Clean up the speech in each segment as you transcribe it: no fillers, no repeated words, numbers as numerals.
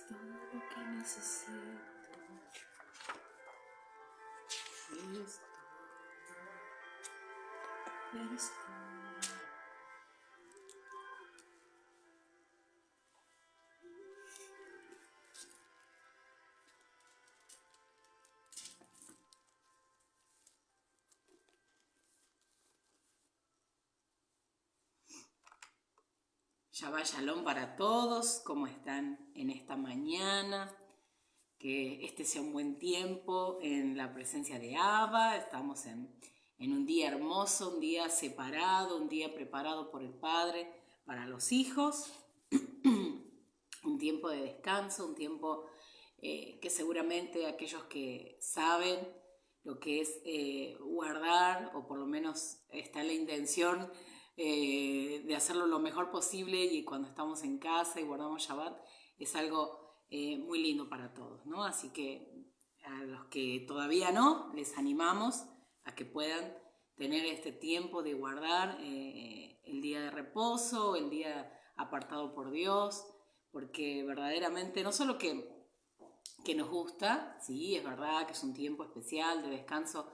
todo lo que necesito. Eres todo. Eres todo. Shabbat Shalom para todos, ¿cómo están en esta mañana? Que este sea un buen tiempo en la presencia de Abba. Estamos en un día hermoso, un día separado, un día preparado por el Padre para los hijos. Un tiempo de descanso, un tiempo que seguramente aquellos que saben lo que es guardar, o por lo menos está la intención de hacerlo lo mejor posible, y cuando estamos en casa y guardamos Shabbat es algo muy lindo para todos, ¿no? Así que a los que todavía no, les animamos a que puedan tener este tiempo de guardar el día de reposo, el día apartado por Dios, porque verdaderamente no solo que nos gusta, sí, es verdad que es un tiempo especial de descanso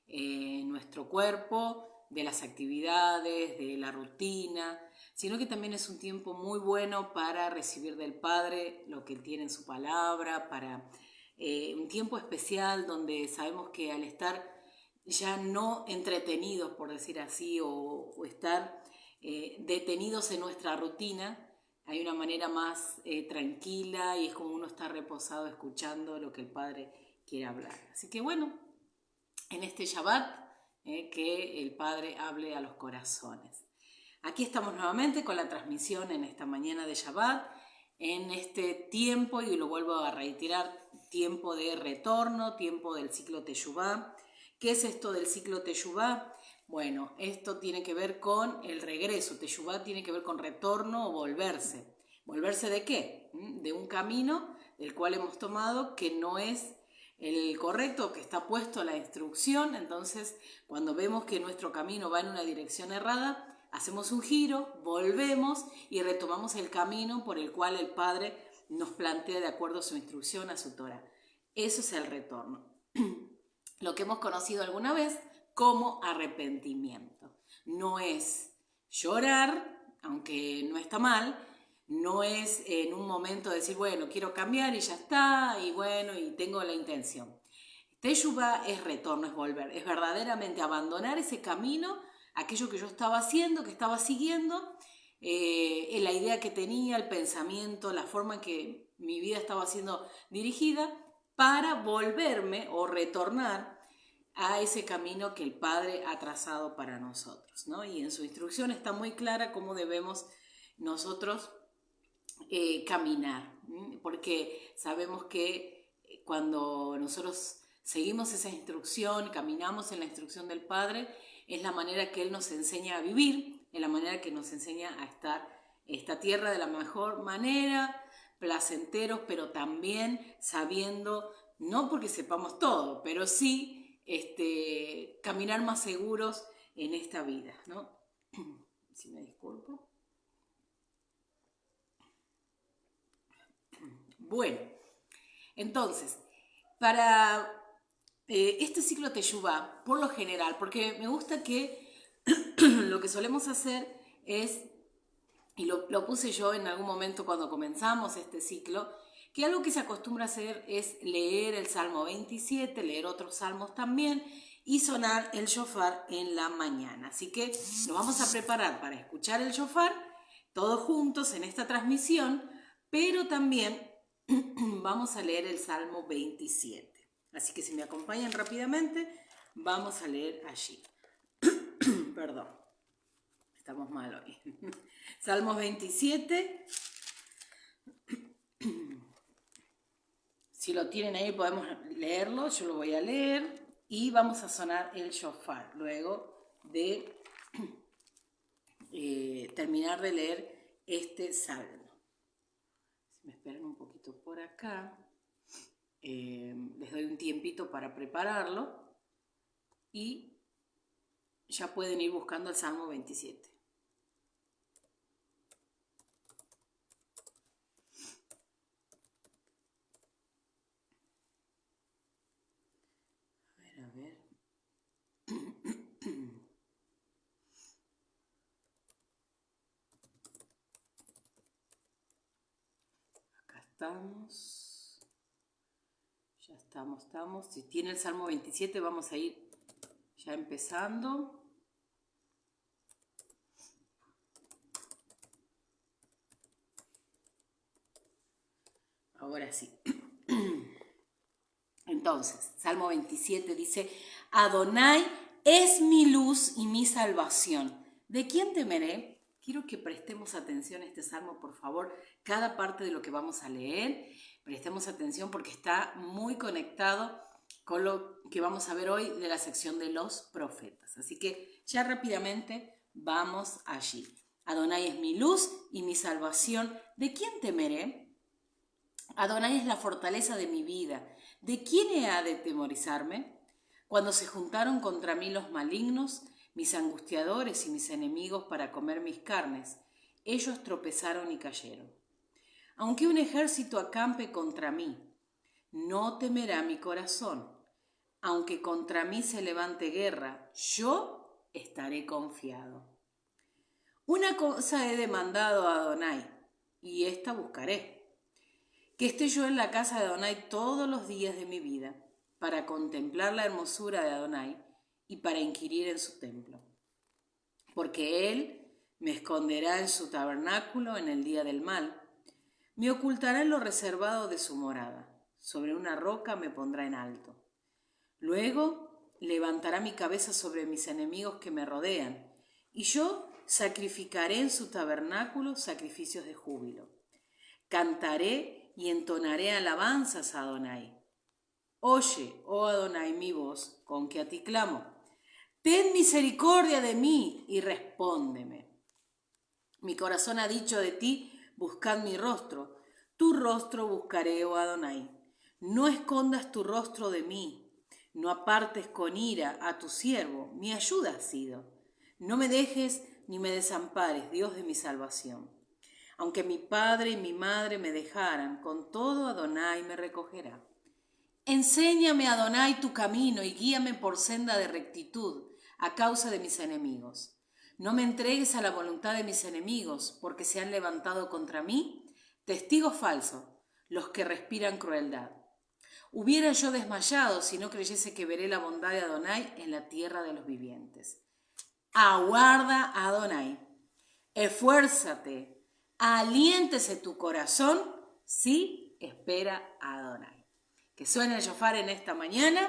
en nuestro cuerpo, de las actividades, de la rutina, sino que también es un tiempo muy bueno para recibir del Padre lo que Él tiene en su palabra, para un tiempo especial donde sabemos que al estar ya no entretenidos, por decir así, o estar detenidos en nuestra rutina, hay una manera más tranquila, y es como uno está reposado escuchando lo que el Padre quiere hablar. Así que bueno, en este Shabbat, que el Padre hable a los corazones. Aquí estamos nuevamente con la transmisión en esta mañana de Shabbat, en este tiempo, y lo vuelvo a reiterar, tiempo de retorno, tiempo del ciclo Teshuvá. ¿Qué es esto del ciclo Teshuvá? Bueno, esto tiene que ver con el regreso. Teshuvá tiene que ver con retorno o volverse. ¿Volverse de qué? De un camino del cual hemos tomado que no es el correcto, que está puesto la instrucción. Entonces, cuando vemos que nuestro camino va en una dirección errada, hacemos un giro, volvemos y retomamos el camino por el cual el Padre nos plantea de acuerdo a su instrucción, a su Torah. Eso es el retorno. Lo que hemos conocido alguna vez como arrepentimiento. No es llorar, aunque no está mal, no es en un momento decir, bueno, quiero cambiar y ya está, y bueno, y tengo la intención. Teshuvá es retorno, es volver, es verdaderamente abandonar ese camino, aquello que yo estaba haciendo, que estaba siguiendo, la idea que tenía, el pensamiento, la forma en que mi vida estaba siendo dirigida, para volverme o retornar a ese camino que el Padre ha trazado para nosotros, ¿no? Y en su instrucción está muy clara cómo debemos nosotros caminar, porque sabemos que cuando nosotros seguimos esa instrucción, caminamos en la instrucción del Padre, es la manera que Él nos enseña a vivir, es la manera que nos enseña a estar en esta tierra de la mejor manera, placenteros, pero también sabiendo, no porque sepamos todo, pero sí caminar más seguros en esta vida, ¿no? Si me disculpo. Bueno, entonces, para este ciclo Teshuvá, por lo general, porque me gusta que lo que solemos hacer es, y lo puse yo en algún momento cuando comenzamos este ciclo, que algo que se acostumbra a hacer es leer el Salmo 27, leer otros salmos también, y sonar el shofar en la mañana. Así que nos vamos a preparar para escuchar el shofar todos juntos en esta transmisión, pero también vamos a leer el Salmo 27. Así que si me acompañan rápidamente, vamos a leer allí. Perdón, estamos mal hoy. Salmos 27. Si lo tienen ahí podemos leerlo, yo lo voy a leer y vamos a sonar el shofar luego de terminar de leer este salmo. Si me esperan un poquito por acá, les doy un tiempito para prepararlo y ya pueden ir buscando el Salmo 27. A ver. Acá estamos. Ya estamos. Si tiene el Salmo 27, vamos a ir ya empezando. Ahora sí. Entonces, Salmo 27 dice, Adonai es mi luz y mi salvación. ¿De quién temeré? Quiero que prestemos atención a este salmo, por favor. Cada parte de lo que vamos a leer, prestemos atención porque está muy conectado con lo que vamos a ver hoy de la sección de los profetas. Así que ya rápidamente vamos allí. Adonai es mi luz y mi salvación. ¿De quién temeré? Adonai es la fortaleza de mi vida. ¿De quién he de temorizarme? Cuando se juntaron contra mí los malignos, mis angustiadores y mis enemigos para comer mis carnes, ellos tropezaron y cayeron. Aunque un ejército acampe contra mí, no temerá mi corazón. Aunque contra mí se levante guerra, yo estaré confiado. Una cosa he demandado a Adonai, y esta buscaré: que esté yo en la casa de Adonai todos los días de mi vida, para contemplar la hermosura de Adonai y para inquirir en su templo. Porque él me esconderá en su tabernáculo en el día del mal, me ocultará en lo reservado de su morada, sobre una roca me pondrá en alto. Luego levantará mi cabeza sobre mis enemigos que me rodean, y yo sacrificaré en su tabernáculo sacrificios de júbilo. Cantaré y entonaré alabanzas a Adonai. Oye, oh Adonai, mi voz, con que a ti clamo. Ten misericordia de mí y respóndeme. Mi corazón ha dicho de ti: buscad mi rostro. Tu rostro buscaré, oh Adonai. No escondas tu rostro de mí. No apartes con ira a tu siervo. Mi ayuda has sido. No me dejes ni me desampares, Dios de mi salvación. Aunque mi padre y mi madre me dejaran, con todo Adonai me recogerá. Enséñame, Adonai, tu camino y guíame por senda de rectitud a causa de mis enemigos. No me entregues a la voluntad de mis enemigos, porque se han levantado contra mí testigos falsos, los que respiran crueldad. Hubiera yo desmayado si no creyese que veré la bondad de Adonai en la tierra de los vivientes. Aguarda a Adonai, esfuérzate, aliéntese tu corazón, sí, espera a Adonai. Que suene el shofar en esta mañana,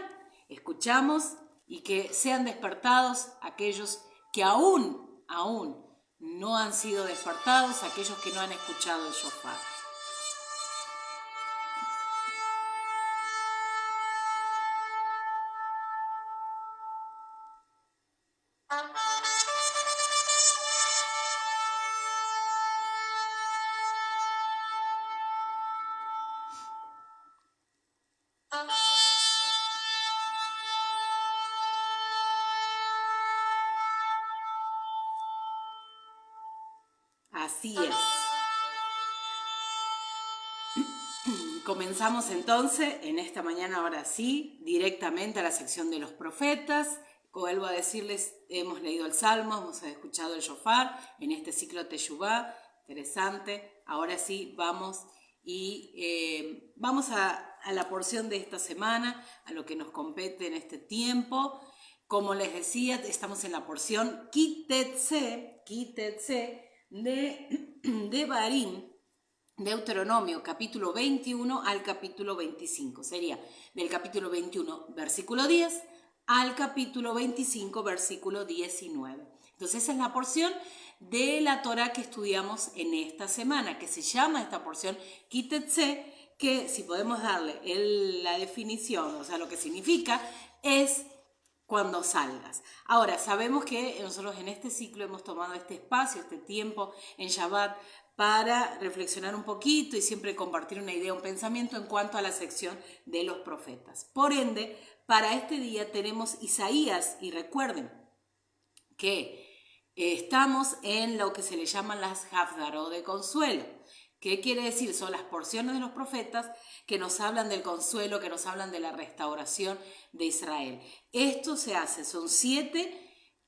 escuchamos, y que sean despertados aquellos que aún no han sido despertados, aquellos que no han escuchado el shofar. Así es. Comenzamos entonces en esta mañana, ahora sí, directamente a la sección de los profetas. Vuelvo a decirles, hemos leído el Salmo, hemos escuchado el shofar en este ciclo Teshuvá, interesante. Ahora sí, vamos a la porción de esta semana, a lo que nos compete en este tiempo. Como les decía, estamos en la porción Kitetse de Barim, Deuteronomio, capítulo 21 al capítulo 25. Sería del capítulo 21, versículo 10, al capítulo 25, versículo 19. Entonces esa es la porción de la Torá que estudiamos en esta semana, que se llama esta porción Kitetse, que si podemos darle la definición, o sea, lo que significa, es cuando salgas. Ahora, sabemos que nosotros en este ciclo hemos tomado este espacio, este tiempo en Shabbat, para reflexionar un poquito y siempre compartir una idea, un pensamiento en cuanto a la sección de los profetas. Por ende, para este día tenemos Isaías, y recuerden que estamos en lo que se le llaman las Hafdarot de consuelo. ¿Qué quiere decir? Son las porciones de los profetas que nos hablan del consuelo, que nos hablan de la restauración de Israel. Esto se hace, son 7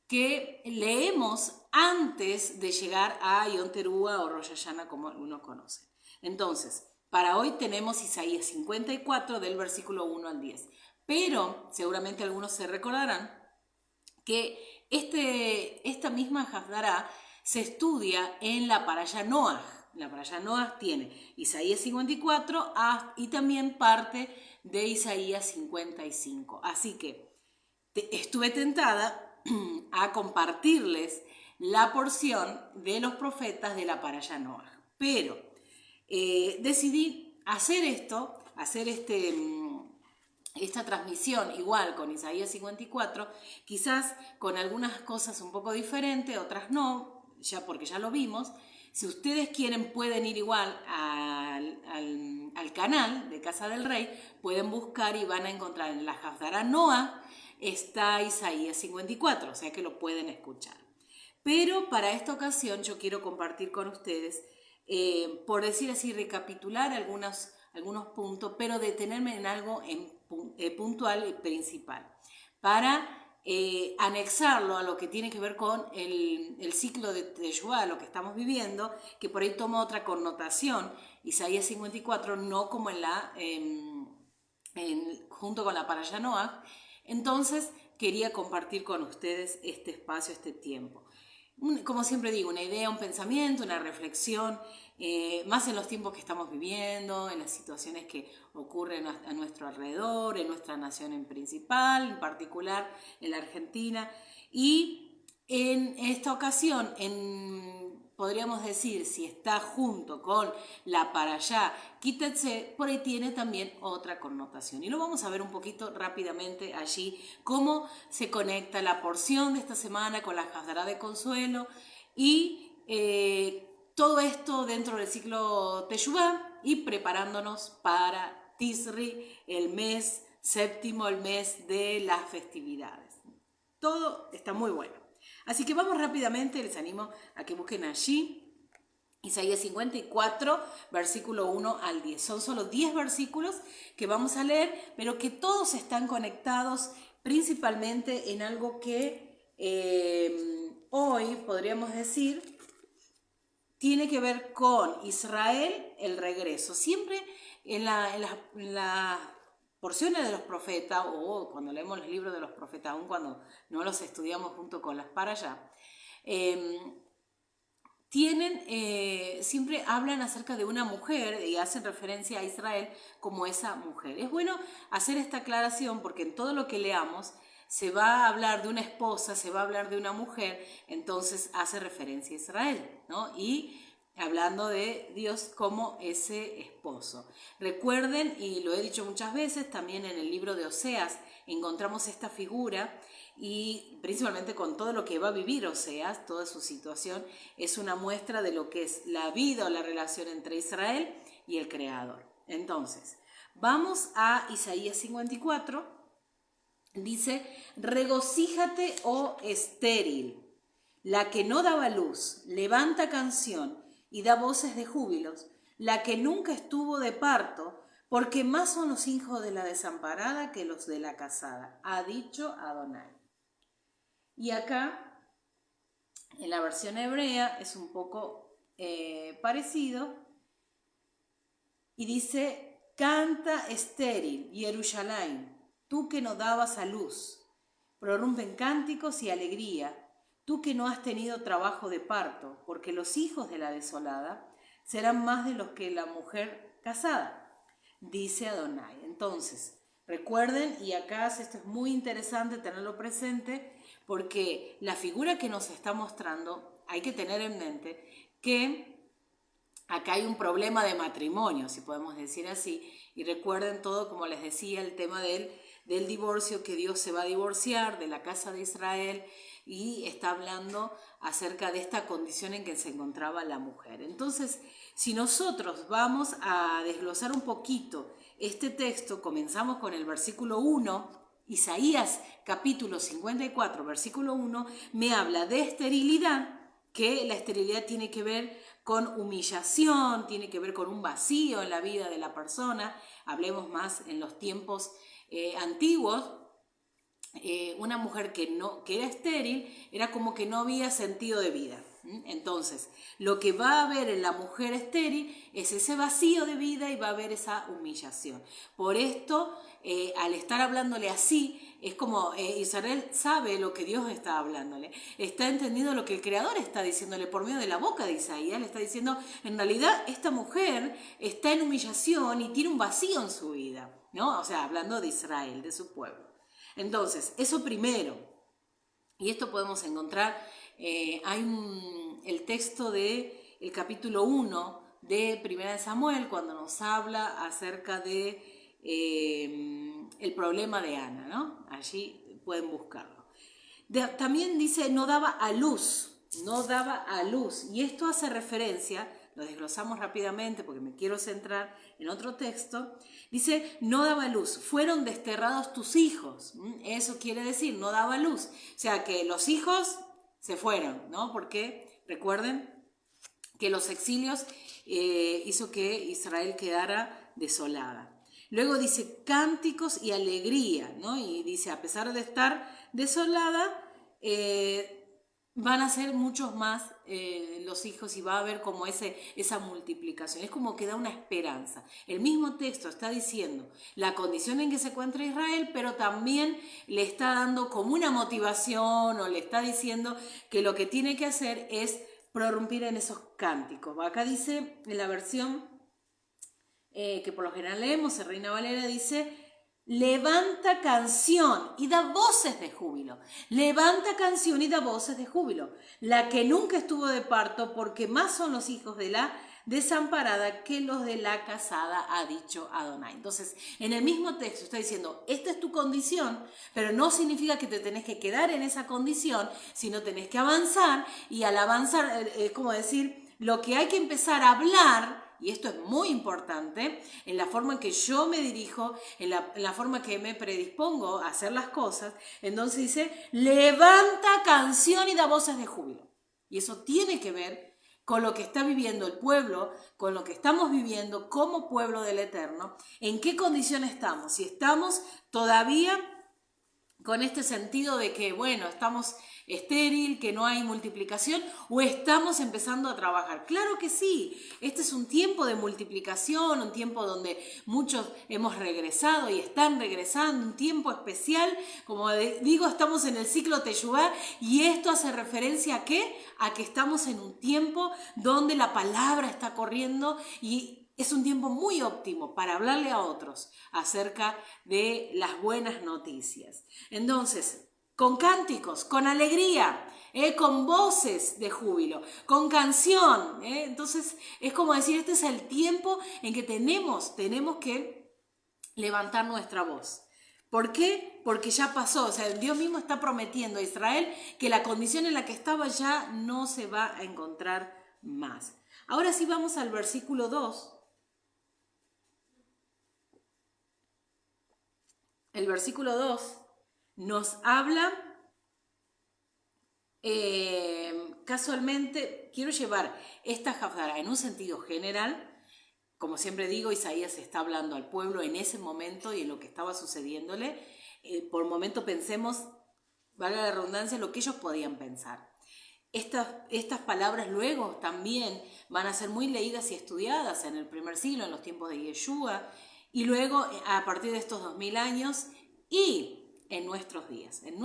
que leemos antes de llegar a Yom Teruah o Rosh Hashanah, como algunos conocen. Entonces, para hoy tenemos Isaías 54 del versículo 1 al 10. Pero seguramente algunos se recordarán que esta misma Hafdará se estudia en la Parashá Noaj. La Parashá Noaj tiene Isaías 54 y también parte de Isaías 55. Así que estuve tentada a compartirles la porción de los profetas de la Parashá Noaj. Pero decidí hacer esta transmisión igual con Isaías 54, quizás con algunas cosas un poco diferentes, otras no, ya porque ya lo vimos. Si ustedes quieren pueden ir igual al canal de Casa del Rey, pueden buscar y van a encontrar en la Haftará Noa está Isaías 54, o sea que lo pueden escuchar. Pero para esta ocasión yo quiero compartir con ustedes, por decir así, recapitular algunos puntos, pero detenerme en algo puntual y principal, para anexarlo a lo que tiene que ver con el ciclo de Teshuvá, lo que estamos viviendo, que por ahí toma otra connotación, Isaías 54, no como junto con la Parashá Noaj. Entonces quería compartir con ustedes este espacio, este tiempo. Como siempre digo, una idea, un pensamiento, una reflexión, más en los tiempos que estamos viviendo, en las situaciones que ocurren a nuestro alrededor, en nuestra nación en principal, en particular en la Argentina. Y en esta ocasión, podríamos decir, si está junto con la Parashá Kitetse, por ahí tiene también otra connotación. Y lo vamos a ver un poquito rápidamente allí, cómo se conecta la porción de esta semana con la Haftará de Consuelo y todo esto dentro del ciclo Teshuvá y preparándonos para Tisri, el mes séptimo, el mes de las festividades. Todo está muy bueno. Así que vamos rápidamente, les animo a que busquen allí Isaías 54, versículo 1 al 10. Son solo 10 versículos que vamos a leer, pero que todos están conectados principalmente en algo que hoy podríamos decir tiene que ver con Israel, el regreso. Siempre en las porciones de los profetas, o cuando leemos los libros de los profetas, aun cuando no los estudiamos junto con las parashá, siempre hablan acerca de una mujer y hacen referencia a Israel como esa mujer. Es bueno hacer esta aclaración porque en todo lo que leamos se va a hablar de una esposa, se va a hablar de una mujer, entonces hace referencia a Israel, ¿no? Y hablando de Dios como ese esposo. Recuerden, y lo he dicho muchas veces, también en el libro de Oseas encontramos esta figura y principalmente con todo lo que va a vivir Oseas, toda su situación, es una muestra de lo que es la vida o la relación entre Israel y el Creador. Entonces, vamos a Isaías 54, dice, regocíjate, oh estéril, la que no daba luz, levanta canción y da voces de júbilos, la que nunca estuvo de parto, porque más son los hijos de la desamparada que los de la casada, ha dicho Adonai. Y acá, en la versión hebrea, es un poco parecido, y dice, canta estéril, Jerusalén, tú que no dabas a luz, prorrumpen cánticos y alegría, tú que no has tenido trabajo de parto, porque los hijos de la desolada serán más de los que la mujer casada, dice Adonai. Entonces, recuerden, y acá esto es muy interesante tenerlo presente, porque la figura que nos está mostrando, hay que tener en mente que acá hay un problema de matrimonio, si podemos decir así, y recuerden todo, como les decía, el tema del divorcio, que Dios se va a divorciar de la casa de Israel y está hablando acerca de esta condición en que se encontraba la mujer. Entonces, si nosotros vamos a desglosar un poquito este texto, comenzamos con el versículo 1, Isaías capítulo 54, versículo 1, me habla de esterilidad, que la esterilidad tiene que ver con humillación, tiene que ver con un vacío en la vida de la persona. Hablemos más en los tiempos antiguos, una mujer que era estéril era como que no había sentido de vida. Entonces, lo que va a haber en la mujer estéril es ese vacío de vida y va a haber esa humillación. Por esto, al estar hablándole así, es como Israel sabe lo que Dios está hablándole, está entendiendo lo que el Creador está diciéndole por medio de la boca de Isaías. Le está diciendo, en realidad esta mujer está en humillación y tiene un vacío en su vida, ¿no? O sea, hablando de Israel, de su pueblo. Entonces, eso primero, y esto podemos encontrar, el texto del capítulo 1 de Primera de Samuel, cuando nos habla acerca de el problema de Ana, ¿no? Allí pueden buscarlo. También dice, no daba a luz, no daba a luz. Y esto hace referencia, lo desglosamos rápidamente porque me quiero centrar en otro texto. Dice, no daba luz, fueron desterrados tus hijos. Eso quiere decir, no daba luz. O sea, que los hijos se fueron, ¿no? Porque recuerden que los exilios hizo que Israel quedara desolada. Luego dice cánticos y alegría, ¿no? Y dice, a pesar de estar desolada, van a ser muchos más los hijos y va a haber como esa multiplicación. Es como que da una esperanza. El mismo texto está diciendo la condición en que se encuentra Israel, pero también le está dando como una motivación o le está diciendo que lo que tiene que hacer es prorrumpir en esos cánticos. Acá dice en la versión que por lo general leemos, en Reina Valera dice, levanta canción y da voces de júbilo. Levanta canción y da voces de júbilo. La que nunca estuvo de parto, porque más son los hijos de la desamparada que los de la casada, ha dicho Adonai. Entonces, en el mismo texto está diciendo, esta es tu condición, pero no significa que te tenés que quedar en esa condición, sino tenés que avanzar, y al avanzar, es como decir, lo que hay que empezar a hablar, y esto es muy importante, en la forma en que yo me dirijo, en la forma que me predispongo a hacer las cosas. Entonces dice, levanta canción y da voces de júbilo. Y eso tiene que ver con lo que está viviendo el pueblo, con lo que estamos viviendo como pueblo del Eterno. ¿En qué condición estamos? Si estamos todavía con este sentido de que, bueno, estamos estéril, que no hay multiplicación, o estamos empezando a trabajar. Claro que sí, este es un tiempo de multiplicación, un tiempo donde muchos hemos regresado y están regresando, un tiempo especial, como digo, estamos en el ciclo Teshuvá, y esto hace referencia ¿a qué? A que estamos en un tiempo donde la palabra está corriendo y es un tiempo muy óptimo para hablarle a otros acerca de las buenas noticias. Entonces, con cánticos, con alegría, con voces de júbilo, con canción. Entonces, es como decir, este es el tiempo en que tenemos que levantar nuestra voz. ¿Por qué? Porque ya pasó. O sea, Dios mismo está prometiendo a Israel que la condición en la que estaba ya no se va a encontrar más. Ahora sí vamos al versículo 2. El versículo 2 nos habla, casualmente, quiero llevar esta Haftará en un sentido general. Como siempre digo, Isaías está hablando al pueblo en ese momento y en lo que estaba sucediéndole. Por un momento pensemos, valga la redundancia, lo que ellos podían pensar. Estas palabras luego también van a ser muy leídas y estudiadas en el primer siglo, en los tiempos de Yeshua, y luego a partir de estos 2000 años y en nuestros días, en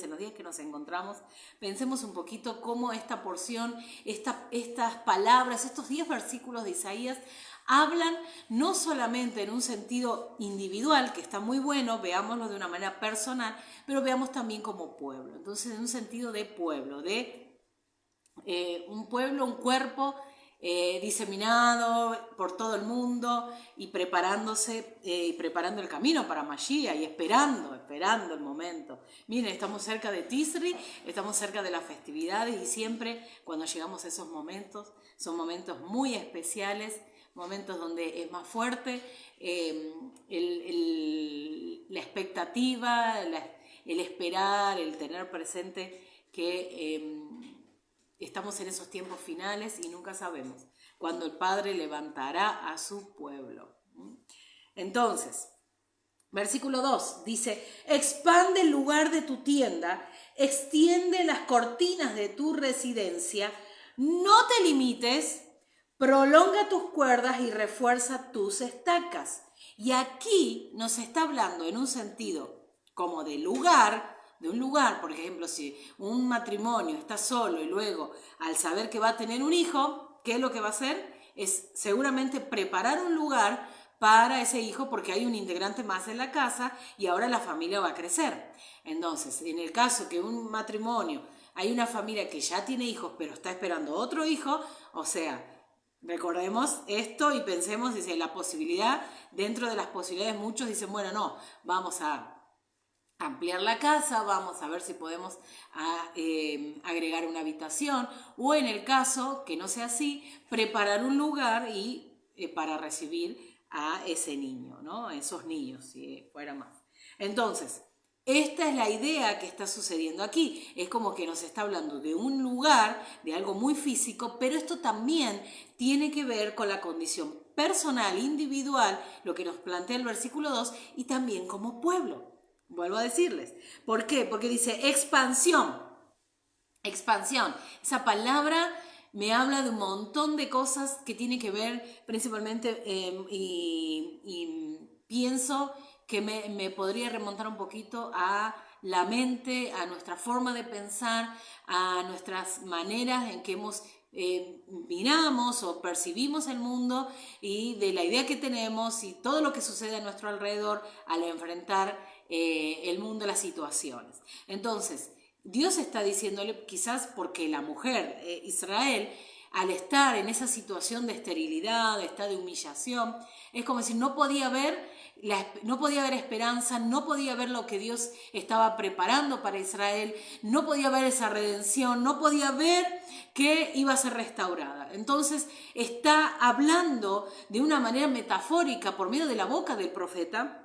los días que nos encontramos, pensemos un poquito cómo esta porción, estas palabras, estos 10 versículos de Isaías hablan no solamente en un sentido individual, que está muy bueno, veámoslo de una manera personal, pero veamos también como pueblo. Entonces, en un sentido de pueblo, de un pueblo, un cuerpo diseminado por todo el mundo y preparándose y preparando el camino para Mashiach y esperando el momento. Miren, estamos cerca de Tisri, estamos cerca de las festividades y siempre cuando llegamos a esos momentos son momentos muy especiales, momentos donde es más fuerte la expectativa, el esperar, el tener presente que estamos en esos tiempos finales y nunca sabemos cuándo el Padre levantará a su pueblo. Entonces, versículo 2 dice, expande el lugar de tu tienda, extiende las cortinas de tu residencia, no te limites, prolonga tus cuerdas y refuerza tus estacas. Y aquí nos está hablando en un sentido como de lugar, de un lugar, por ejemplo, si un matrimonio está solo y luego al saber que va a tener un hijo, ¿qué es lo que va a hacer? Es seguramente preparar un lugar para ese hijo porque hay un integrante más en la casa y ahora la familia va a crecer. Entonces, en el caso que un matrimonio, hay una familia que ya tiene hijos pero está esperando otro hijo, o sea, Recordemos esto y pensemos, dice, la posibilidad, dentro de las posibilidades muchos dicen, bueno, no, vamos a ampliar la casa, vamos a ver si podemos agregar una habitación, o en el caso que no sea así, preparar un lugar para recibir a ese niño, ¿no? A esos niños, si fuera más. Entonces, esta es la idea que está sucediendo aquí. Es como que nos está hablando de un lugar, de algo muy físico, pero esto también tiene que ver con la condición personal, individual, lo que nos plantea el versículo 2, y también como pueblo. Vuelvo a decirles. ¿Por qué? Porque dice expansión. Expansión. Esa palabra me habla de un montón de cosas que tienen que ver principalmente y pienso que me podría remontar un poquito a la mente, a nuestra forma de pensar, a nuestras maneras en que miramos o percibimos el mundo y de la idea que tenemos y todo lo que sucede a nuestro alrededor al enfrentar el mundo, las situaciones. Entonces, Dios está diciéndole, quizás porque la mujer, Israel, al estar en esa situación de esterilidad, de humillación, es como si no podía ver esperanza, no podía ver lo que Dios estaba preparando para Israel, no podía ver esa redención, no podía ver que iba a ser restaurada. Entonces está hablando de una manera metafórica por medio de la boca del profeta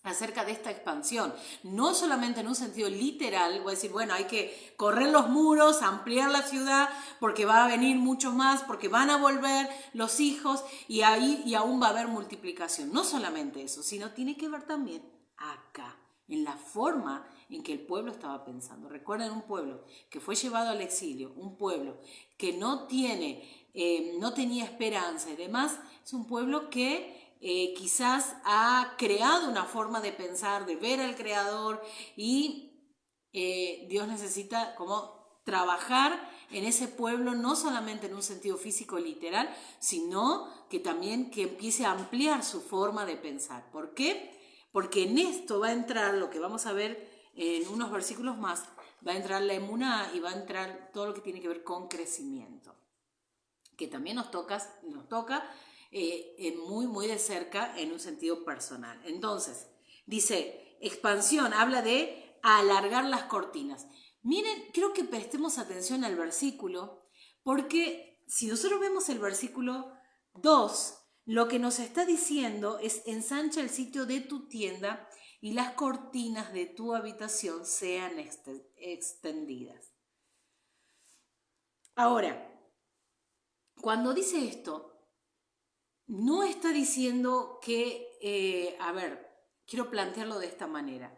acerca de esta expansión, no solamente en un sentido literal, voy a decir, bueno, hay que correr los muros, ampliar la ciudad, porque va a venir muchos más, porque van a volver los hijos y aún va a haber multiplicación. No solamente eso, sino tiene que ver también acá, en la forma en que el pueblo estaba pensando. Recuerden, un pueblo que fue llevado al exilio, un pueblo que no tenía esperanza y demás, es un pueblo que quizás ha creado una forma de pensar, de ver al Creador y Dios necesita como trabajar en ese pueblo, no solamente en un sentido físico literal, sino que también que empiece a ampliar su forma de pensar. ¿Por qué? Porque en esto va a entrar lo que vamos a ver en unos versículos más, va a entrar la emuná y va a entrar todo lo que tiene que ver con crecimiento, que también nos toca muy de cerca en un sentido personal. Entonces, dice, expansión, habla de alargar las cortinas. Miren, quiero que prestemos atención al versículo, porque si nosotros vemos el versículo 2, lo que nos está diciendo es: ensancha el sitio de tu tienda y las cortinas de tu habitación sean extendidas. Ahora, cuando dice esto, no está diciendo que, quiero plantearlo de esta manera.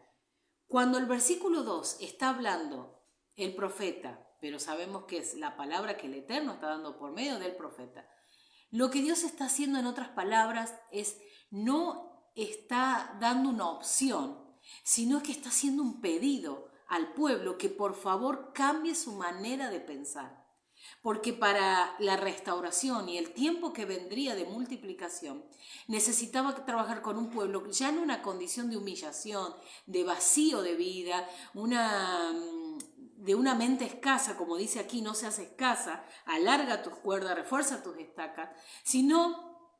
Cuando el versículo 2 está hablando el profeta, pero sabemos que es la palabra que el Eterno está dando por medio del profeta, lo que Dios está haciendo, en otras palabras, no está dando una opción, sino que está haciendo un pedido al pueblo que por favor cambie su manera de pensar. Porque para la restauración y el tiempo que vendría de multiplicación, necesitaba trabajar con un pueblo ya en una condición de humillación, de vacío de vida, de una mente escasa, como dice aquí, no seas escasa, alarga tus cuerdas, refuerza tus estacas, sino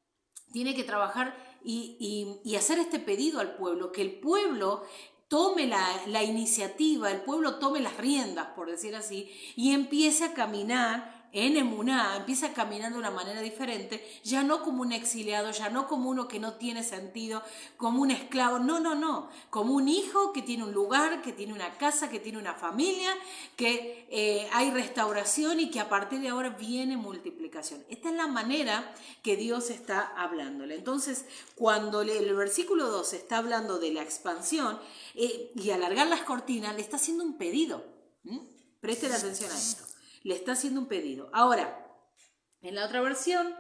tiene que trabajar y hacer este pedido al pueblo, que el pueblo tome la iniciativa, el pueblo tome las riendas, por decir así, y empiece a caminar en emuná, empieza a caminar de una manera diferente, ya no como un exiliado, ya no como uno que no tiene sentido, como un esclavo, no, como un hijo que tiene un lugar, que tiene una casa, que tiene una familia, que hay restauración y que a partir de ahora viene multiplicación. Esta es la manera que Dios está hablándole. Entonces, cuando el versículo 2 está hablando de la expansión y alargar las cortinas, le está haciendo un pedido. Presten atención a esto. Le está haciendo un pedido. Ahora, en la otra versión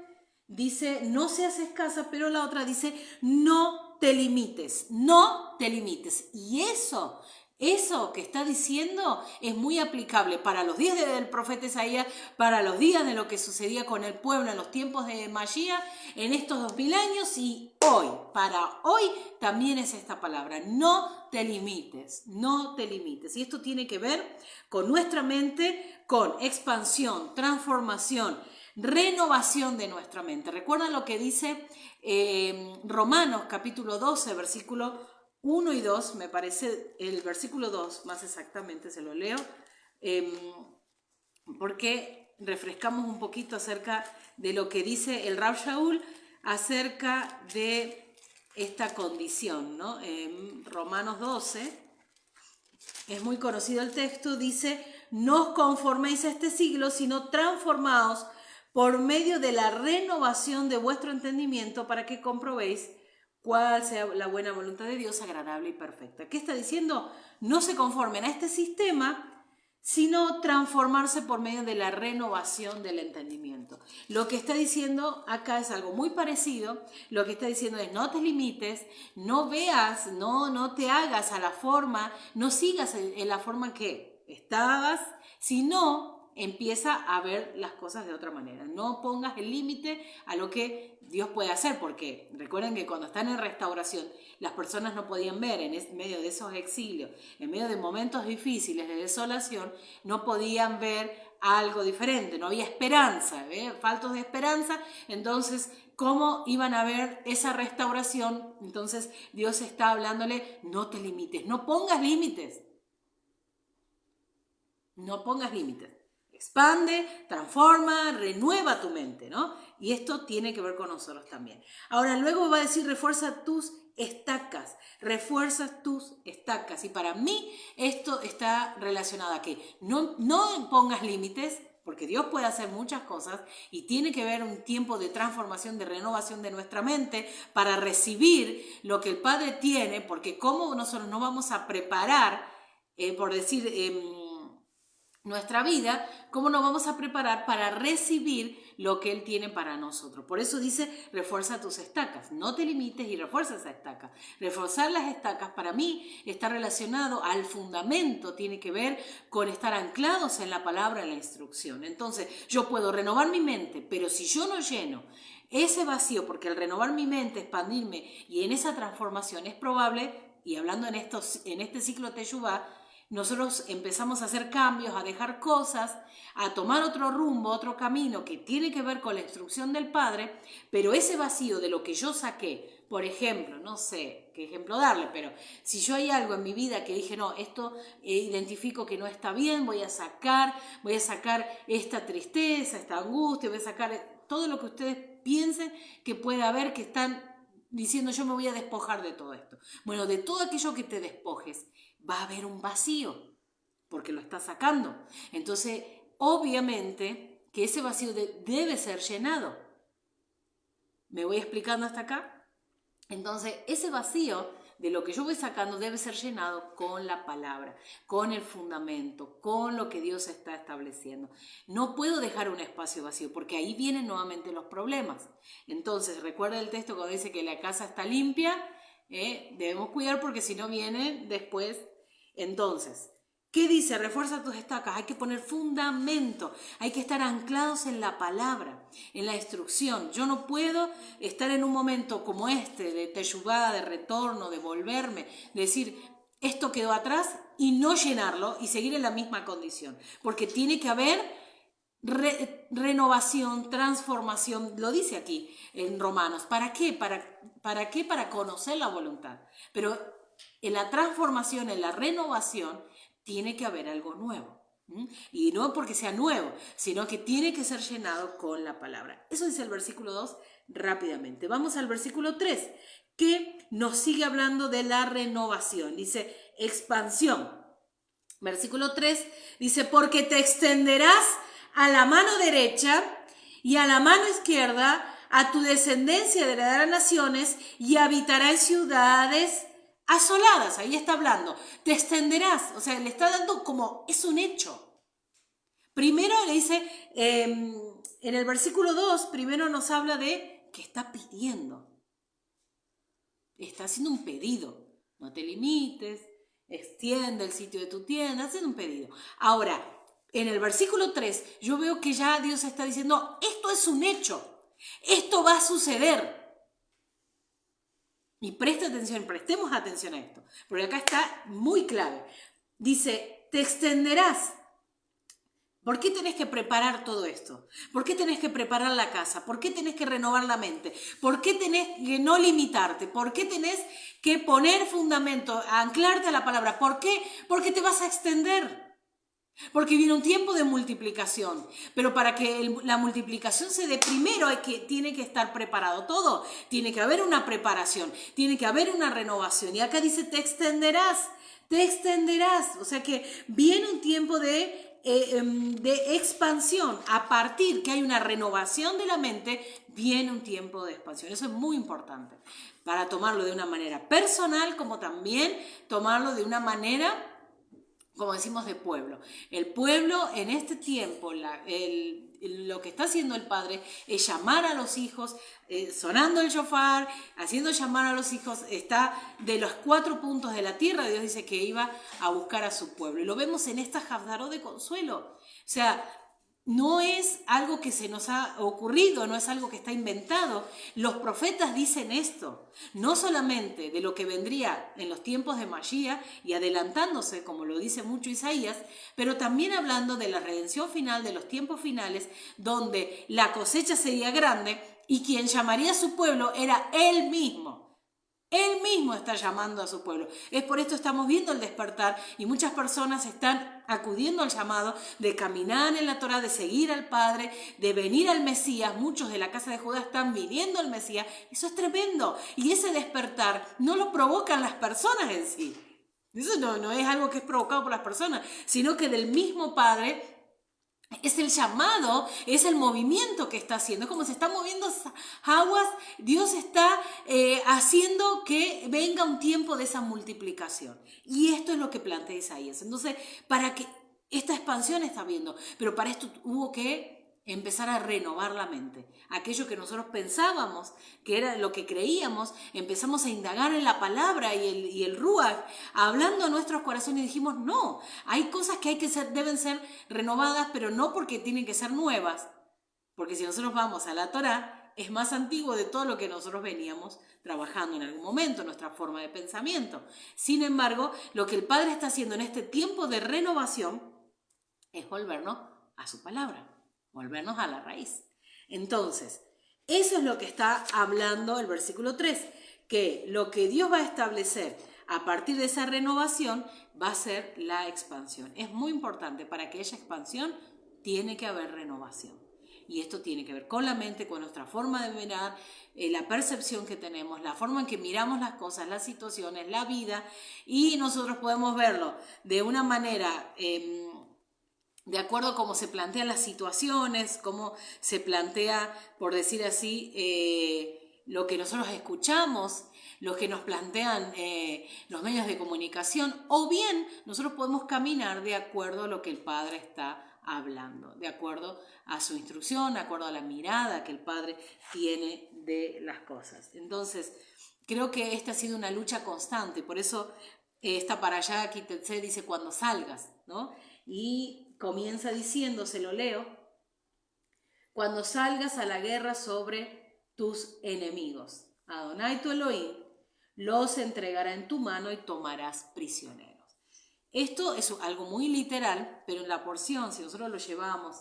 dice, no seas escasa, pero la otra dice, no te limites, no te limites. Y eso que está diciendo es muy aplicable para los días del profeta Isaías, para los días de lo que sucedía con el pueblo en los tiempos de Mashiach, en estos 2000 años y hoy. Para hoy también es esta palabra, no te limites, no te limites. Y esto tiene que ver con nuestra mente, con expansión, transformación, renovación de nuestra mente. ¿Recuerdan lo que dice Romanos capítulo 12, versículo 1 y 2? Me parece el versículo 2, más exactamente, se lo leo, porque refrescamos un poquito acerca de lo que dice el Rav Shaul acerca de esta condición, ¿no? En Romanos 12, es muy conocido el texto, dice: no os conforméis a este siglo, sino transformaos por medio de la renovación de vuestro entendimiento, para que comprobéis cuál sea la buena voluntad de Dios, agradable y perfecta. ¿Qué está diciendo? No se conformen a este sistema, sino transformarse por medio de la renovación del entendimiento. Lo que está diciendo acá es algo muy parecido. Lo que está diciendo es: no te limites, no veas, no te hagas a la forma, no sigas en la forma que estabas, sino empieza a ver las cosas de otra manera. No pongas el límite a lo que Dios puede hacer, porque recuerden que cuando están en restauración, las personas no podían ver en medio de esos exilios, en medio de momentos difíciles de desolación, no podían ver algo diferente, no había esperanza, faltos de esperanza. Entonces, ¿cómo iban a ver esa restauración? Entonces Dios está hablándole: no te limites, no pongas límites. No pongas límites. Expande, transforma, renueva tu mente, ¿no? Y esto tiene que ver con nosotros también. Ahora, luego va a decir: refuerza tus estacas, refuerzas tus estacas. Y para mí esto está relacionado a que no pongas límites, porque Dios puede hacer muchas cosas y tiene que ver un tiempo de transformación, de renovación de nuestra mente para recibir lo que el Padre tiene, porque como nosotros no vamos a preparar, por decir, nuestra vida, ¿cómo nos vamos a preparar para recibir lo que Él tiene para nosotros? Por eso dice: refuerza tus estacas, no te limites y refuerza esa estaca. Reforzar las estacas para mí está relacionado al fundamento, tiene que ver con estar anclados en la palabra, en la instrucción. Entonces, yo puedo renovar mi mente, pero si yo no lleno ese vacío, porque al renovar mi mente, expandirme y en esa transformación es probable, y hablando en este ciclo Teshuvá, nosotros empezamos a hacer cambios, a dejar cosas, a tomar otro rumbo, otro camino que tiene que ver con la instrucción del Padre, pero ese vacío de lo que yo saqué, por ejemplo, no sé qué ejemplo darle, pero si yo hay algo en mi vida que dije: no, esto identifico que no está bien, voy a sacar esta tristeza, esta angustia, voy a sacar todo lo que ustedes piensen que puede haber, que están diciendo: yo me voy a despojar de todo esto. Bueno, de todo aquello que te despojes, va a haber un vacío, porque lo estás sacando. Entonces, obviamente que ese vacío debe ser llenado. ¿Me voy explicando hasta acá? Entonces, ese vacío de lo que yo voy sacando debe ser llenado con la palabra, con el fundamento, con lo que Dios está estableciendo. No puedo dejar un espacio vacío, porque ahí vienen nuevamente los problemas. Entonces, recuerda el texto cuando dice que la casa está limpia, debemos cuidar, porque si no viene después. Entonces, ¿qué dice? Refuerza tus estacas. Hay que poner fundamento, hay que estar anclados en la palabra, en la instrucción. Yo no puedo estar en un momento como este, de teshuvá, de retorno, de volverme, decir: esto quedó atrás, y no llenarlo y seguir en la misma condición, porque tiene que haber renovación, transformación. Lo dice aquí en Romanos. ¿Para qué? ¿Para qué? Para conocer la voluntad. Pero en la transformación, en la renovación, tiene que haber algo nuevo. Y no porque sea nuevo, sino que tiene que ser llenado con la palabra. Eso dice el versículo 2 rápidamente. Vamos al versículo 3, que nos sigue hablando de la renovación. Dice: expansión. Versículo 3 dice: porque te extenderás a la mano derecha y a la mano izquierda, a tu descendencia heredará naciones y habitará en ciudades asoladas. Ahí está hablando. Te extenderás, o sea, le está dando como, es un hecho. Primero le dice, en el versículo 2, primero nos habla de que está pidiendo. Está haciendo un pedido. No te limites, extiende el sitio de tu tienda, haciendo un pedido. Ahora, en el versículo 3, yo veo que ya Dios está diciendo: esto es un hecho, esto va a suceder. Y prestemos atención a esto, porque acá está muy clave. Dice: te extenderás. ¿Por qué tenés que preparar todo esto? ¿Por qué tenés que preparar la casa? ¿Por qué tenés que renovar la mente? ¿Por qué tenés que no limitarte? ¿Por qué tenés que poner fundamento, anclarte a la palabra? ¿Por qué? Porque te vas a extender. Porque viene un tiempo de multiplicación, pero para que la multiplicación se dé primero tiene que estar preparado todo, tiene que haber una preparación, tiene que haber una renovación. Y acá dice, te extenderás. O sea que viene un tiempo de expansión. A partir que hay una renovación de la mente, viene un tiempo de expansión. Eso es muy importante para tomarlo de una manera personal, como también tomarlo de una manera, como decimos, de pueblo. El pueblo en este tiempo, lo que está haciendo el Padre es llamar a los hijos, sonando el shofar, haciendo llamar a los hijos, está de los 4 puntos de la tierra. Dios dice que iba a buscar a su pueblo. Y lo vemos en esta Havdarot de consuelo. O sea, no es algo que se nos ha ocurrido, no es algo que está inventado. Los profetas dicen esto, no solamente de lo que vendría en los tiempos de Mashiach y adelantándose, como lo dice mucho Isaías, pero también hablando de la redención final, de los tiempos finales, donde la cosecha sería grande y quien llamaría a su pueblo era él mismo. Él mismo está llamando a su pueblo. Es por esto estamos viendo el despertar y muchas personas están acudiendo al llamado de caminar en la Torá, de seguir al Padre, de venir al Mesías. Muchos de la casa de Judá están viniendo al Mesías. Eso es tremendo. Y ese despertar no lo provocan las personas en sí. Eso no es algo que es provocado por las personas, sino que del mismo Padre. Es el llamado, es el movimiento que está haciendo. Es como se están moviendo aguas. Dios está haciendo que venga un tiempo de esa multiplicación. Y esto es lo que plantea Isaías. Entonces, para que esta expansión está viendo, pero para esto hubo que empezar a renovar la mente. Aquello que nosotros pensábamos, que era lo que creíamos, empezamos a indagar en la palabra y el Ruach, hablando a nuestros corazones, y dijimos, no, hay cosas que deben ser renovadas, pero no porque tienen que ser nuevas, porque si nosotros vamos a la Torá, es más antiguo de todo lo que nosotros veníamos trabajando en algún momento, nuestra forma de pensamiento. Sin embargo, lo que el Padre está haciendo en este tiempo de renovación es volvernos a su palabra, volvernos a la raíz. Entonces, eso es lo que está hablando el versículo 3, que lo que Dios va a establecer a partir de esa renovación va a ser la expansión. Es muy importante, para que haya expansión tiene que haber renovación. Y esto tiene que ver con la mente, con nuestra forma de mirar, la percepción que tenemos, la forma en que miramos las cosas, las situaciones, la vida, y nosotros podemos verlo de una manera de acuerdo a cómo se plantean las situaciones, cómo se plantea, por decir así, lo que nosotros escuchamos, lo que nos plantean los medios de comunicación, o bien nosotros podemos caminar de acuerdo a lo que el Padre está hablando, de acuerdo a su instrucción, de acuerdo a la mirada que el Padre tiene de las cosas. Entonces, creo que esta ha sido una lucha constante, por eso esta para allá aquí Tetzé dice cuando salgas, ¿no? Y comienza diciendo, se lo leo, cuando salgas a la guerra sobre tus enemigos, Adonai tu Elohim los entregará en tu mano y tomarás prisioneros. Esto es algo muy literal, pero en la porción, si nosotros lo llevamos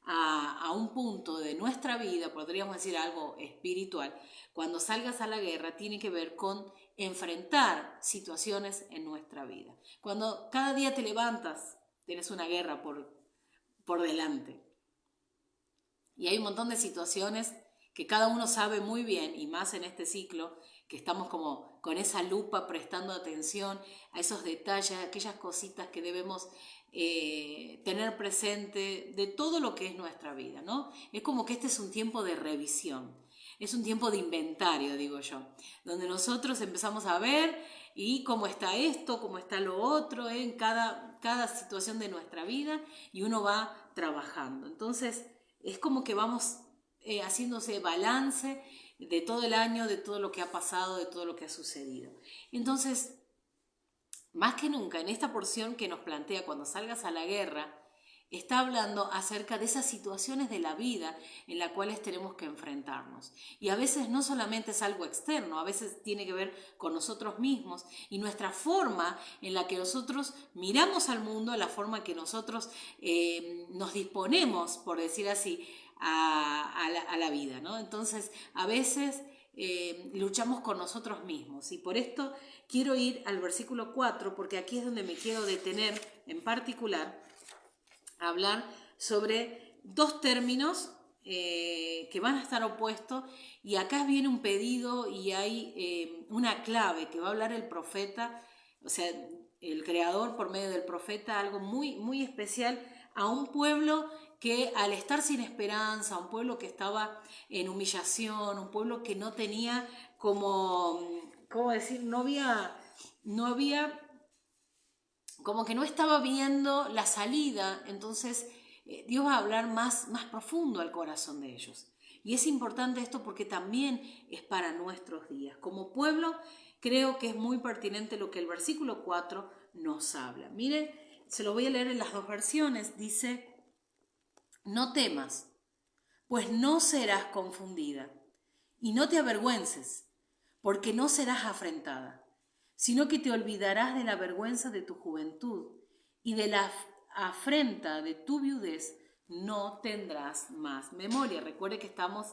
a un punto de nuestra vida, podríamos decir algo espiritual, cuando salgas a la guerra tiene que ver con enfrentar situaciones en nuestra vida. Cuando cada día te levantas, tienes una guerra por delante. Y hay un montón de situaciones que cada uno sabe muy bien, y más en este ciclo, que estamos como con esa lupa prestando atención a esos detalles, a aquellas cositas que debemos tener presente de todo lo que es nuestra vida, ¿no? Es como que este es un tiempo de revisión, es un tiempo de inventario, digo yo, donde nosotros empezamos a ver y cómo está esto, cómo está lo otro, en cada situación de nuestra vida, y uno va trabajando. Entonces, es como que vamos haciéndose balance de todo el año, de todo lo que ha pasado, de todo lo que ha sucedido. Entonces, más que nunca, en esta porción que nos plantea cuando salgas a la guerra, está hablando acerca de esas situaciones de la vida en las cuales tenemos que enfrentarnos. Y a veces no solamente es algo externo, a veces tiene que ver con nosotros mismos y nuestra forma en la que nosotros miramos al mundo, la forma en que nosotros nos disponemos, por decir así, a la vida, ¿no? Entonces, a veces luchamos con nosotros mismos y por esto quiero ir al versículo 4 porque aquí es donde me quiero detener en particular a hablar sobre dos términos que van a estar opuestos y acá viene un pedido y hay una clave que va a hablar el profeta, o sea, el creador por medio del profeta, algo muy, muy especial a un pueblo que al estar sin esperanza, un pueblo que estaba en humillación, un pueblo que no tenía ¿cómo decir? No había como que no estaba viendo la salida, entonces Dios va a hablar más profundo al corazón de ellos. Y es importante esto porque también es para nuestros días. Como pueblo, creo que es muy pertinente lo que el versículo 4 nos habla. Miren, se lo voy a leer en las dos versiones. Dice, no temas, pues no serás confundida, y no te avergüences, porque no serás afrentada, sino que te olvidarás de la vergüenza de tu juventud y de la afrenta de tu viudez no tendrás más memoria. Recuerde que estamos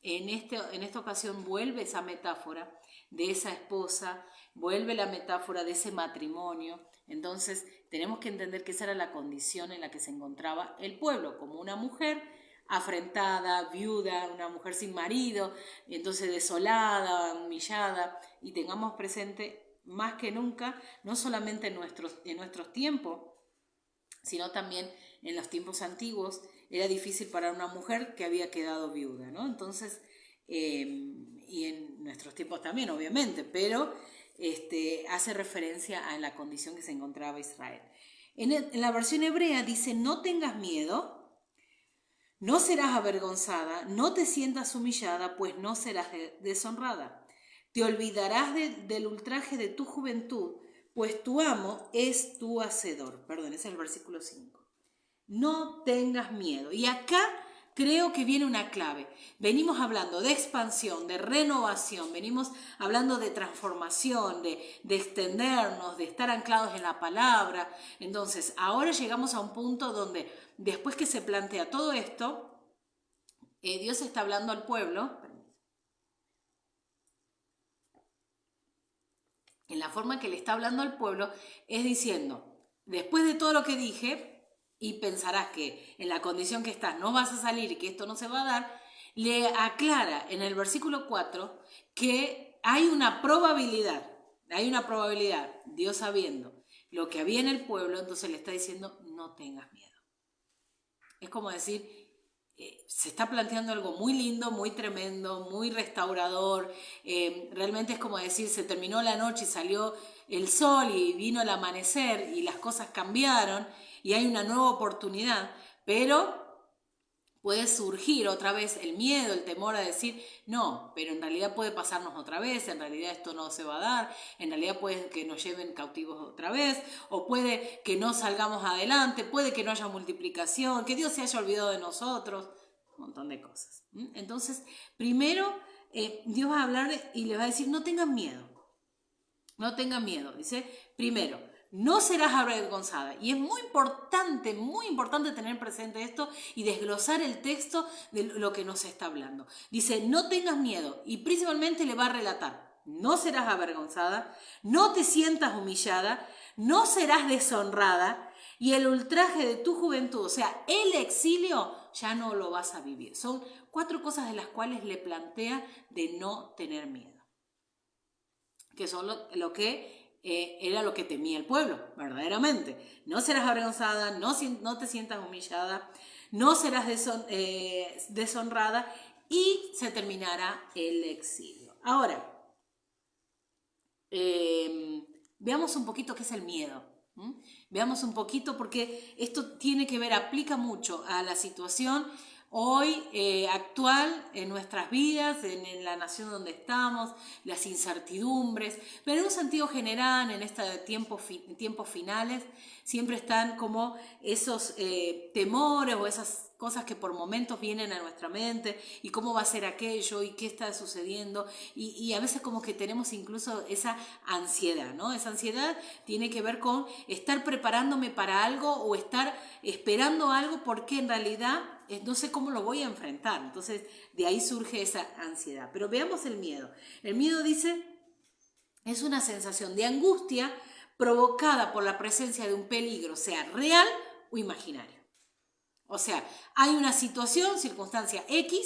en esta ocasión, vuelve esa metáfora de esa esposa, vuelve la metáfora de ese matrimonio. Entonces tenemos que entender que esa era la condición en la que se encontraba el pueblo, como una mujer afrentada, viuda, una mujer sin marido, entonces desolada, humillada, y tengamos presente más que nunca, no solamente en nuestros tiempos, sino también en los tiempos antiguos, era difícil para una mujer que había quedado viuda, ¿no? Entonces, y en nuestros tiempos también, obviamente, pero hace referencia a la condición que se encontraba Israel. En la versión hebrea dice, no tengas miedo, no serás avergonzada, no te sientas humillada, pues no serás deshonrada. Te olvidarás del ultraje de tu juventud, pues tu amo es tu hacedor. Perdón, ese es el versículo 5. No tengas miedo. Y acá creo que viene una clave. Venimos hablando de expansión, de renovación, venimos hablando de transformación, de extendernos, de estar anclados en la palabra. Entonces, ahora llegamos a un punto donde, después que se plantea todo esto, Dios está hablando al pueblo, en la forma que le está hablando al pueblo, es diciendo, después de todo lo que dije, y pensarás que en la condición que estás no vas a salir y que esto no se va a dar, le aclara en el versículo 4 que hay una probabilidad, Dios sabiendo lo que había en el pueblo, entonces le está diciendo, no tengas miedo. Es como decir, se está planteando algo muy lindo, muy tremendo, muy restaurador. Realmente es como decir, se terminó la noche y salió el sol y vino el amanecer y las cosas cambiaron y hay una nueva oportunidad, pero puede surgir otra vez el miedo, el temor a decir, no, pero en realidad puede pasarnos otra vez, en realidad esto no se va a dar, en realidad puede que nos lleven cautivos otra vez, o puede que no salgamos adelante, puede que no haya multiplicación, que Dios se haya olvidado de nosotros, un montón de cosas. Entonces, primero Dios va a hablar y le va a decir, no tengan miedo, dice, primero, no serás avergonzada. Y es muy importante tener presente esto y desglosar el texto de lo que nos está hablando. Dice, no tengas miedo y principalmente le va a relatar, no serás avergonzada, no te sientas humillada, no serás deshonrada y el ultraje de tu juventud, o sea, el exilio, ya no lo vas a vivir. Son 4 cosas de las cuales le plantea de no tener miedo, que son lo que era lo que temía el pueblo, verdaderamente. No serás avergonzada, no te sientas humillada, no serás deshonrada y se terminará el exilio. Ahora, veamos un poquito qué es el miedo. Veamos un poquito porque esto tiene que ver, aplica mucho a la situación hoy actual en nuestras vidas, en la nación donde estamos, las incertidumbres, pero en un sentido general, en estos tiempos finales, siempre están como esos temores o esas cosas que por momentos vienen a nuestra mente y cómo va a ser aquello y qué está sucediendo y a veces como que tenemos incluso esa ansiedad, ¿no? Esa ansiedad tiene que ver con estar preparándome para algo o estar esperando algo porque en realidad no sé cómo lo voy a enfrentar. Entonces de ahí surge esa ansiedad. Pero veamos el miedo. El miedo dice, es una sensación de angustia provocada por la presencia de un peligro, sea real o imaginario. O sea, hay una situación, circunstancia X,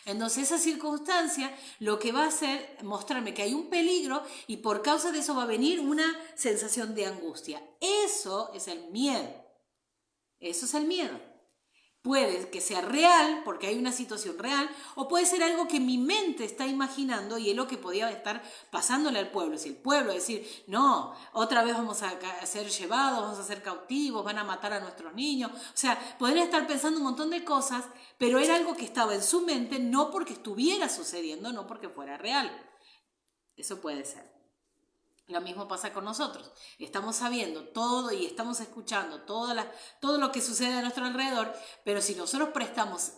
entonces esa circunstancia lo que va a hacer es mostrarme que hay un peligro y por causa de eso va a venir una sensación de angustia. Eso es el miedo. Eso es el miedo. Puede que sea real, porque hay una situación real, o puede ser algo que mi mente está imaginando y es lo que podía estar pasándole al pueblo. Si el pueblo decir, no, otra vez vamos a ser llevados, vamos a ser cautivos, van a matar a nuestros niños. O sea, podría estar pensando un montón de cosas, pero era algo que estaba en su mente, no porque estuviera sucediendo, no porque fuera real. Eso puede ser. Lo mismo pasa con nosotros. Estamos sabiendo todo y estamos escuchando todo lo que sucede a nuestro alrededor, pero si nosotros prestamos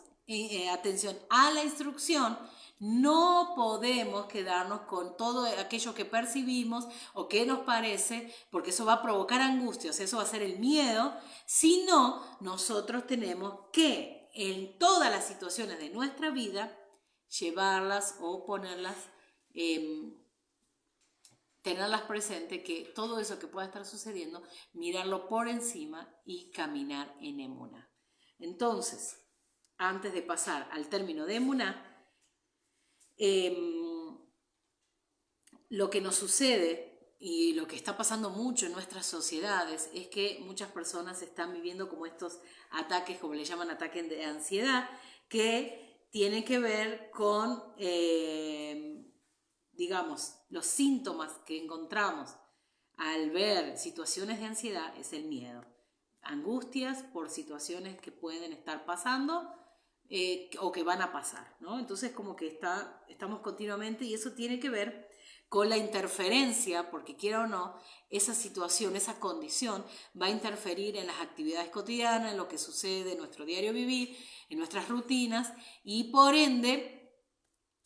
atención a la instrucción, no podemos quedarnos con todo aquello que percibimos o que nos parece, porque eso va a provocar angustias, eso va a ser el miedo, sino nosotros tenemos que en todas las situaciones de nuestra vida llevarlas o ponerlas tenerlas presente, que todo eso que pueda estar sucediendo, mirarlo por encima y caminar en emuná. Entonces, antes de pasar al término de emuná, lo que nos sucede y lo que está pasando mucho en nuestras sociedades es que muchas personas están viviendo como estos ataques, como le llaman ataques de ansiedad, que tienen que ver con digamos, los síntomas que encontramos al ver situaciones de ansiedad es el miedo. Angustias por situaciones que pueden estar pasando o que van a pasar, ¿no? Entonces como que estamos continuamente y eso tiene que ver con la interferencia, porque quiera o no, esa situación, esa condición va a interferir en las actividades cotidianas, en lo que sucede en nuestro diario vivir, en nuestras rutinas y por ende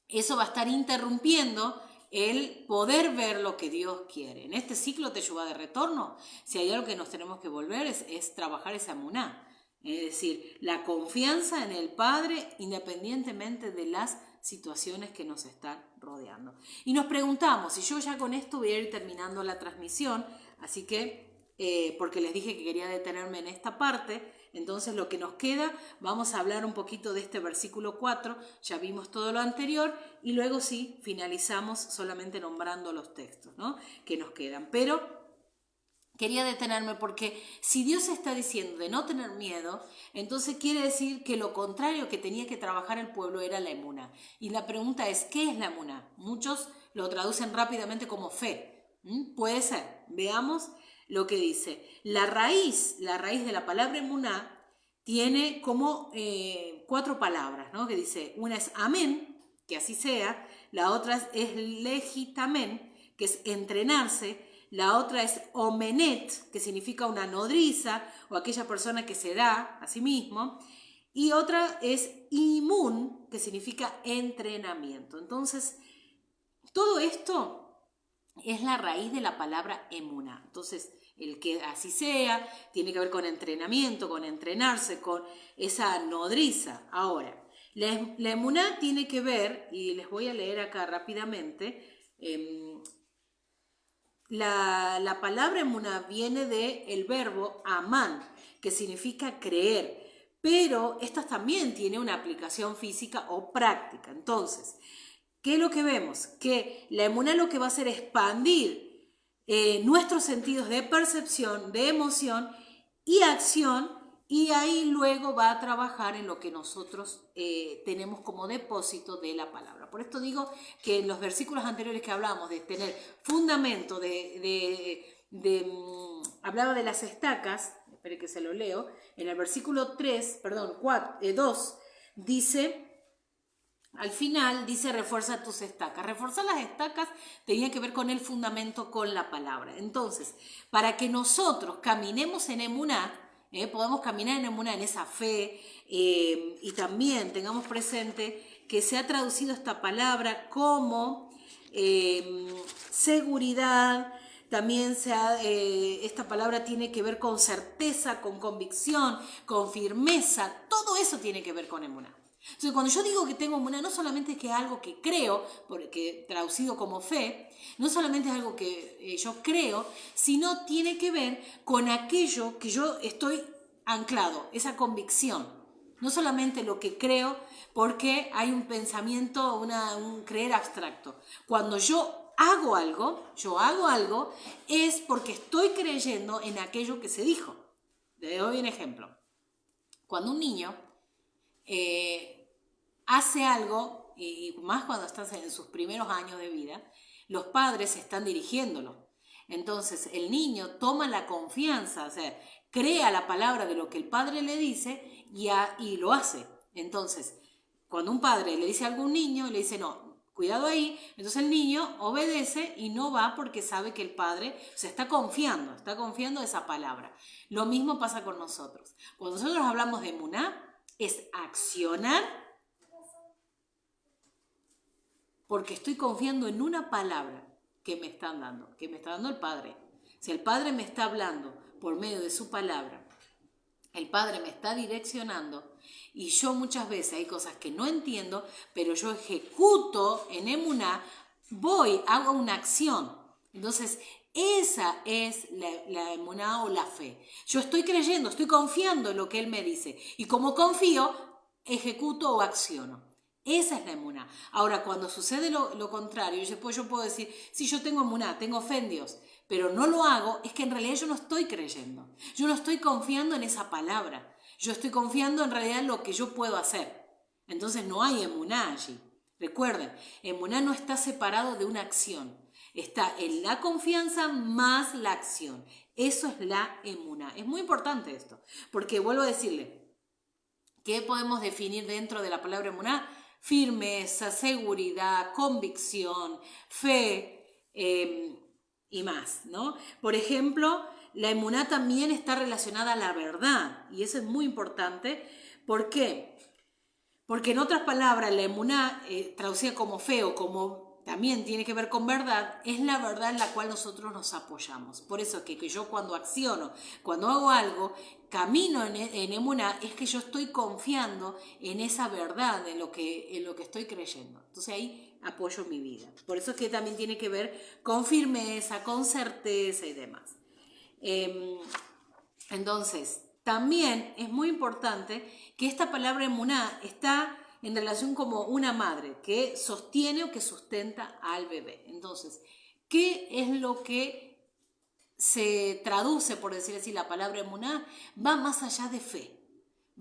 eso va a estar interrumpiendo el poder ver lo que Dios quiere. En este ciclo Teshuvá de retorno, si hay algo que nos tenemos que volver es trabajar esa emuná. Es decir, la confianza en el Padre independientemente de las situaciones que nos están rodeando. Y nos preguntamos, y yo ya con esto voy a ir terminando la transmisión, así que, porque les dije que quería detenerme en esta parte, entonces lo que nos queda, vamos a hablar un poquito de este versículo 4, ya vimos todo lo anterior y luego sí, finalizamos solamente nombrando los textos, ¿no?, que nos quedan. Pero quería detenerme porque si Dios está diciendo de no tener miedo, entonces quiere decir que lo contrario que tenía que trabajar el pueblo era la emuná. Y la pregunta es, ¿qué es la emuná? Muchos lo traducen rápidamente como fe. Puede ser. Veamos lo que dice. La raíz de la palabra emuná tiene como 4 palabras, ¿no? Que dice, una es amén, que así sea, la otra es legitamen, que es entrenarse, la otra es omenet, que significa una nodriza o aquella persona que se da a sí mismo, y otra es imun, que significa entrenamiento. Entonces, todo esto es la raíz de la palabra emuná. Entonces, el que así sea, tiene que ver con entrenamiento, con entrenarse, con esa nodriza. Ahora, la emuná tiene que ver, y les voy a leer acá rápidamente, la palabra emuná viene del verbo amán, que significa creer, pero esta también tiene una aplicación física o práctica. Entonces, ¿qué es lo que vemos? Que la emuná lo que va a hacer es expandir nuestros sentidos de percepción, de emoción y acción, y ahí luego va a trabajar en lo que nosotros tenemos como depósito de la palabra. Por esto digo que en los versículos anteriores que hablamos de tener fundamento, hablaba de las estacas, espere que se lo leo, en el versículo 2 dice... Al final dice refuerza tus estacas. Reforzar las estacas tenía que ver con el fundamento, con la palabra. Entonces, para que nosotros caminemos en emuná, podamos caminar en emuná, en esa fe, y también tengamos presente que se ha traducido esta palabra como seguridad. También esta palabra tiene que ver con certeza, con convicción, con firmeza. Todo eso tiene que ver con emuná. Entonces, cuando yo digo que tengo emuná, no solamente es que es algo que creo, porque traducido como fe, no solamente es algo que yo creo, sino tiene que ver con aquello que yo estoy anclado, esa convicción. No solamente lo que creo, porque hay un pensamiento, un creer abstracto. Cuando yo hago algo, es porque estoy creyendo en aquello que se dijo. Les doy un ejemplo. Cuando un niño hace algo, y más cuando estás en sus primeros años de vida, los padres están dirigiéndolo. Entonces el niño toma la confianza, o sea, crea la palabra de lo que el padre le dice y lo hace. Entonces, cuando un padre le dice a algún niño, le dice, no, cuidado ahí, entonces el niño obedece y no va porque sabe que el padre se está confiando de esa palabra. Lo mismo pasa con nosotros. Cuando nosotros hablamos de emuná, es accionar porque estoy confiando en una palabra que me está dando el Padre. Si el Padre me está hablando por medio de su palabra, el Padre me está direccionando y yo muchas veces hay cosas que no entiendo, pero yo ejecuto en emuná, hago una acción. Entonces, esa es la emuná o la fe. Yo estoy creyendo, estoy confiando en lo que Él me dice. Y como confío, ejecuto o acciono. Esa es la emuná. Ahora, cuando sucede lo contrario, yo puedo decir, si yo tengo emuná, tengo fe en Dios, pero no lo hago, es que en realidad yo no estoy creyendo. Yo no estoy confiando en esa palabra. Yo estoy confiando en realidad en lo que yo puedo hacer. Entonces no hay emuná allí. Recuerden, emuná no está separado de una acción. Está en la confianza más la acción. Eso es la emuná. Es muy importante esto, porque vuelvo a decirle, ¿qué podemos definir dentro de la palabra emuná? Firmeza, seguridad, convicción, fe y más, ¿no? Por ejemplo, la emuná también está relacionada a la verdad, y eso es muy importante. ¿Por qué? Porque en otras palabras, la emuná, traducida como fe o como también tiene que ver con verdad, es la verdad en la cual nosotros nos apoyamos. Por eso es que yo cuando acciono, cuando hago algo, camino en emuná, es que yo estoy confiando en esa verdad, en lo que estoy creyendo. Entonces ahí apoyo mi vida. Por eso es que también tiene que ver con firmeza, con certeza y demás. Entonces, también es muy importante que esta palabra emuná está en relación como una madre que sostiene o que sustenta al bebé. Entonces, ¿qué es lo que se traduce, por decir así, la palabra emuná? Va más allá de fe,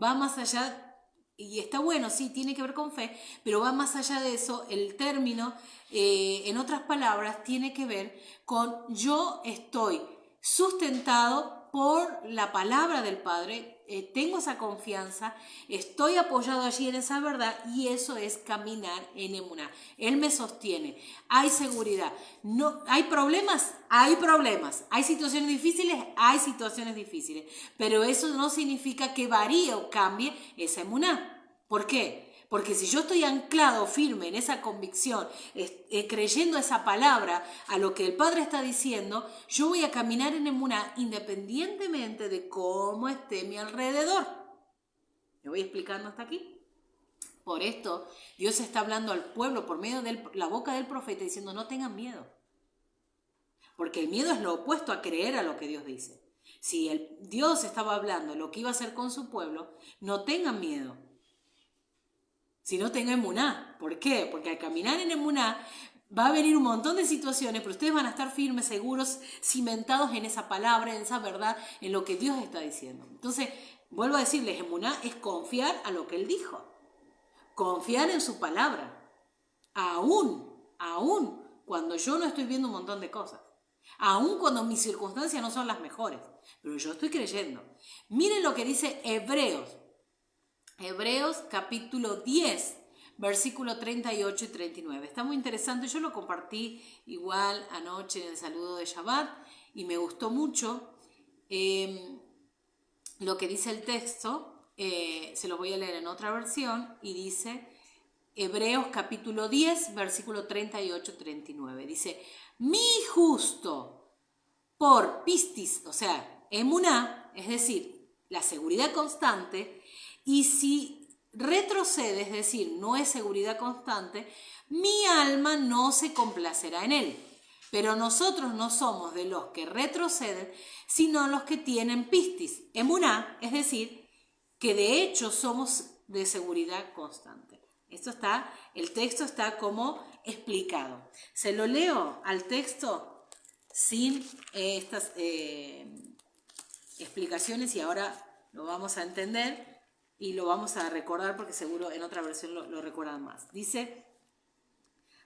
va más allá, y está bueno, sí, tiene que ver con fe, pero va más allá de eso. El término, en otras palabras, tiene que ver con yo estoy sustentado por la palabra del Padre, tengo esa confianza, estoy apoyado allí en esa verdad, y eso es caminar en emuná. Él me sostiene, hay seguridad. No, ¿hay problemas? Hay problemas. ¿Hay situaciones difíciles? Hay situaciones difíciles. Pero eso no significa que varíe o cambie esa emuná. ¿Por qué? Porque si yo estoy anclado firme en esa convicción, creyendo esa palabra, a lo que el Padre está diciendo, yo voy a caminar en emuná independientemente de cómo esté mi alrededor. ¿Me voy explicando hasta aquí? Por esto, Dios está hablando al pueblo por medio de la boca del profeta diciendo, no tengan miedo. Porque el miedo es lo opuesto a creer a lo que Dios dice. Si Dios estaba hablando lo que iba a hacer con su pueblo, no tengan miedo. Si no tengo emuná. ¿Por qué? Porque al caminar en emuná va a venir un montón de situaciones, pero ustedes van a estar firmes, seguros, cimentados en esa palabra, en esa verdad, en lo que Dios está diciendo. Entonces, vuelvo a decirles, emuná es confiar a lo que Él dijo. Confiar en su palabra. Aún cuando yo no estoy viendo un montón de cosas. Aún cuando mis circunstancias no son las mejores. Pero yo estoy creyendo. Miren lo que dice Hebreos. Hebreos capítulo 10, versículo 38 y 39. Está muy interesante, yo lo compartí igual anoche en el saludo de Shabbat y me gustó mucho lo que dice el texto. Se los voy a leer en otra versión y dice Hebreos capítulo 10, versículo 38 y 39. Dice, mi justo por pistis, o sea, emuná, es decir, la seguridad constante, y si retrocede, es decir, no es seguridad constante, mi alma no se complacerá en él. Pero nosotros no somos de los que retroceden, sino los que tienen pistis, emuná, es decir, que de hecho somos de seguridad constante. El texto está como explicado. Se lo leo al texto sin estas explicaciones y ahora lo vamos a entender y lo vamos a recordar porque seguro en otra versión lo recuerdan más. Dice,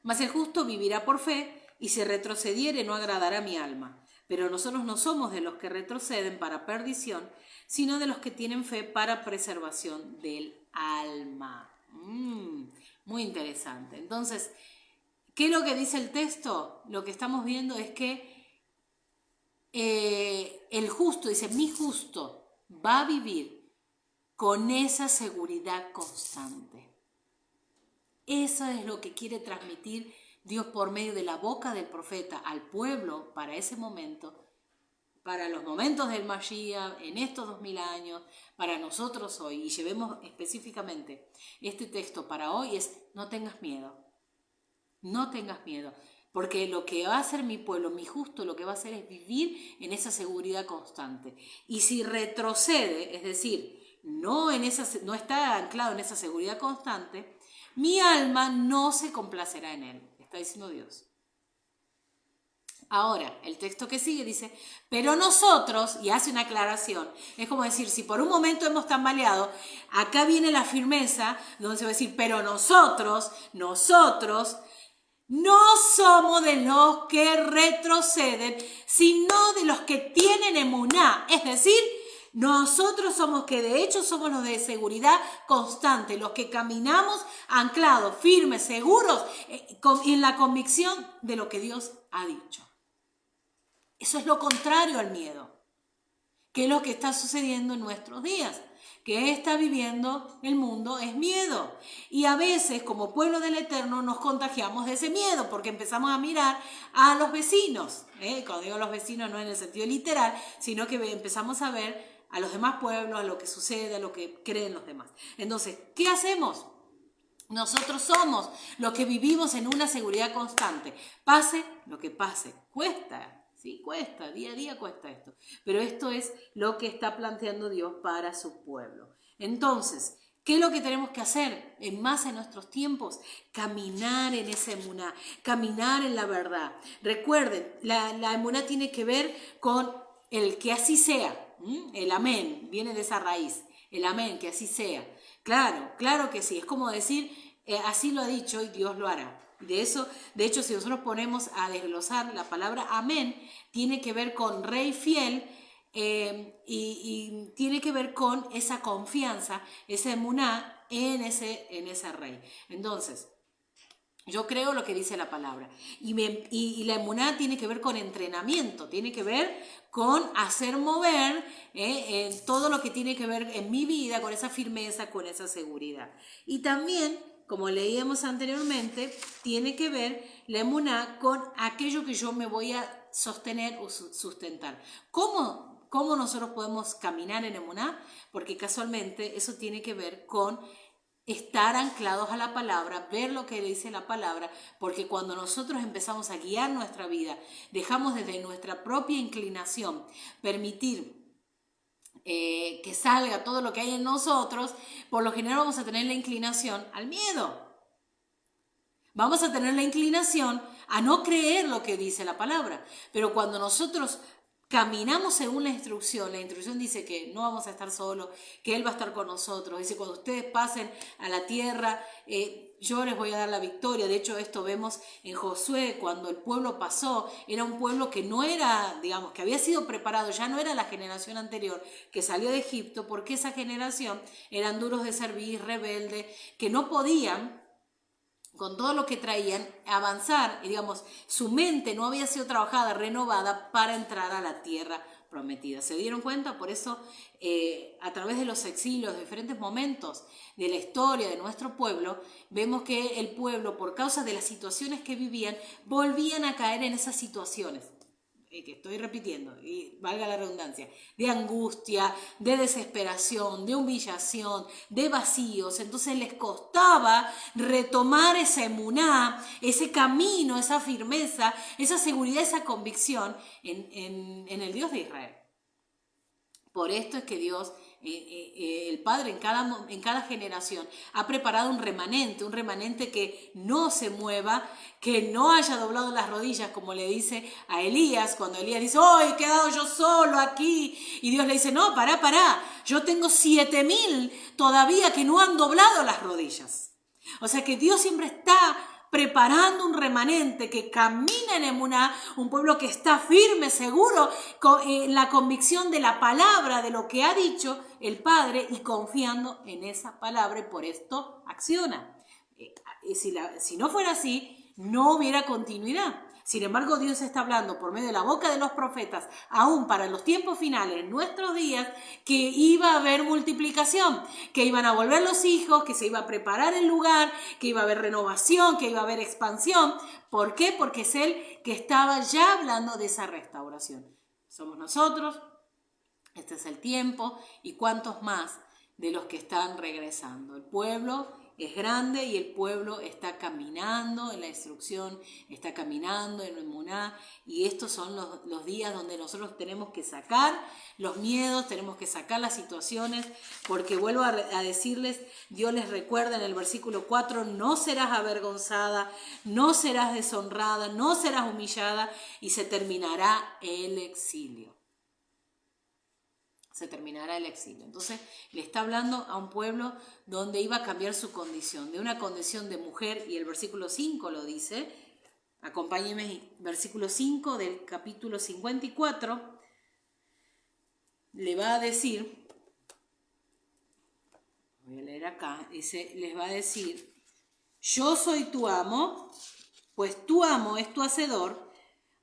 mas el justo vivirá por fe y si retrocediere no agradará mi alma. Pero nosotros no somos de los que retroceden para perdición, sino de los que tienen fe para preservación del alma. Muy interesante. Entonces, ¿qué es lo que dice el texto? Lo que estamos viendo es que el justo, dice, mi justo va a vivir con esa seguridad constante. Eso es lo que quiere transmitir Dios por medio de la boca del profeta al pueblo para ese momento, para los momentos del Mashiach, en estos 2000 años, para nosotros hoy. Y llevemos específicamente este texto para hoy es, no tengas miedo, no tengas miedo. Porque lo que va a hacer mi pueblo, mi justo, lo que va a hacer es vivir en esa seguridad constante. Y si retrocede, es decir, no está anclado en esa seguridad constante, mi alma no se complacerá en él, está diciendo Dios. Ahora, el texto que sigue dice, pero nosotros, y hace una aclaración, es como decir, si por un momento hemos tambaleado, acá viene la firmeza, donde se va a decir, pero nosotros no somos de los que retroceden, sino de los que tienen emuná, es decir, nosotros somos que de hecho somos los de seguridad constante, los que caminamos anclados, firmes, seguros, en la convicción de lo que Dios ha dicho. Eso es lo contrario al miedo, que es lo que está sucediendo en nuestros días. Que está viviendo el mundo es miedo. Y a veces, como pueblo del Eterno, nos contagiamos de ese miedo, porque empezamos a mirar a los vecinos. Cuando digo los vecinos, no en el sentido literal, sino que empezamos a ver a los demás pueblos, a lo que sucede, a lo que creen los demás. Entonces, ¿qué hacemos? Nosotros somos los que vivimos en una seguridad constante. Pase lo que pase. Cuesta. Sí, cuesta, día a día cuesta esto. Pero esto es lo que está planteando Dios para su pueblo. Entonces, ¿qué es lo que tenemos que hacer? Más en nuestros tiempos, caminar en esa emuná, caminar en la verdad. Recuerden, la emuná tiene que ver con el que así sea. El amén, viene de esa raíz. El amén, que así sea. Claro que sí. Es como decir, así lo ha dicho y Dios lo hará. De hecho, si nosotros ponemos a desglosar la palabra amén, tiene que ver con rey fiel y tiene que ver con esa confianza, esa emuná en ese rey. Entonces, yo creo lo que dice la palabra. Y la emuná tiene que ver con entrenamiento, tiene que ver con hacer mover todo lo que tiene que ver en mi vida, con esa firmeza, con esa seguridad. Y también, como leíamos anteriormente, tiene que ver la emuná con aquello que yo me voy a sostener o sustentar. ¿Cómo nosotros podemos caminar en emuná? Porque casualmente eso tiene que ver con estar anclados a la palabra, ver lo que dice la palabra, porque cuando nosotros empezamos a guiar nuestra vida, dejamos desde nuestra propia inclinación permitir que salga todo lo que hay en nosotros, por lo general vamos a tener la inclinación al miedo. Vamos a tener la inclinación a no creer lo que dice la palabra. Pero cuando nosotros caminamos según la instrucción dice que no vamos a estar solos, que Él va a estar con nosotros. Dice, cuando ustedes pasen a la tierra, yo les voy a dar la victoria. De hecho, esto vemos en Josué, cuando el pueblo pasó, era un pueblo que no era, digamos, que había sido preparado, ya no era la generación anterior que salió de Egipto, porque esa generación eran duros de servir, rebeldes, que no podían, con todo lo que traían, avanzar, y digamos, su mente no había sido trabajada, renovada para entrar a la tierra prometida. ¿Se dieron cuenta? Por eso, a través de los exilios, de diferentes momentos de la historia de nuestro pueblo, vemos que el pueblo, por causa de las situaciones que vivían, volvían a caer en esas situaciones. Que estoy repitiendo, y valga la redundancia, de angustia, de desesperación, de humillación, de vacíos. Entonces les costaba retomar esa emuná, ese camino, esa firmeza, esa seguridad, esa convicción en el Dios de Israel. Por esto es que Dios, el Padre en cada generación ha preparado un remanente que no se mueva, que no haya doblado las rodillas, como le dice a Elías, cuando Elías dice, ¡oh, he quedado yo solo aquí! Y Dios le dice, no, pará, yo tengo 7.000 todavía que no han doblado las rodillas. O sea que Dios siempre está preparando un remanente que camina en emuná, un pueblo que está firme, seguro, en la convicción de la palabra, de lo que ha dicho el Padre, y confiando en esa palabra, y por esto acciona. Si no fuera así, no hubiera continuidad. Sin embargo, Dios está hablando por medio de la boca de los profetas, aún para los tiempos finales, en nuestros días, que iba a haber multiplicación, que iban a volver los hijos, que se iba a preparar el lugar, que iba a haber renovación, que iba a haber expansión. ¿Por qué? Porque es Él que estaba ya hablando de esa restauración. Somos nosotros, este es el tiempo, y cuántos más de los que están regresando. El pueblo es grande y el pueblo está caminando en la instrucción, está caminando en el emuná, y estos son los días donde nosotros tenemos que sacar los miedos, tenemos que sacar las situaciones, porque vuelvo a decirles, Dios les recuerda en el versículo 4, no serás avergonzada, no serás deshonrada, no serás humillada, y se terminará el exilio. Se terminará el exilio. Entonces le está hablando a un pueblo donde iba a cambiar su condición, de una condición de mujer, y el versículo 5 lo dice, acompáñenme, versículo 5 del capítulo 54, le va a decir, voy a leer acá, dice, les va a decir, yo soy tu amo, pues tu amo es tu hacedor,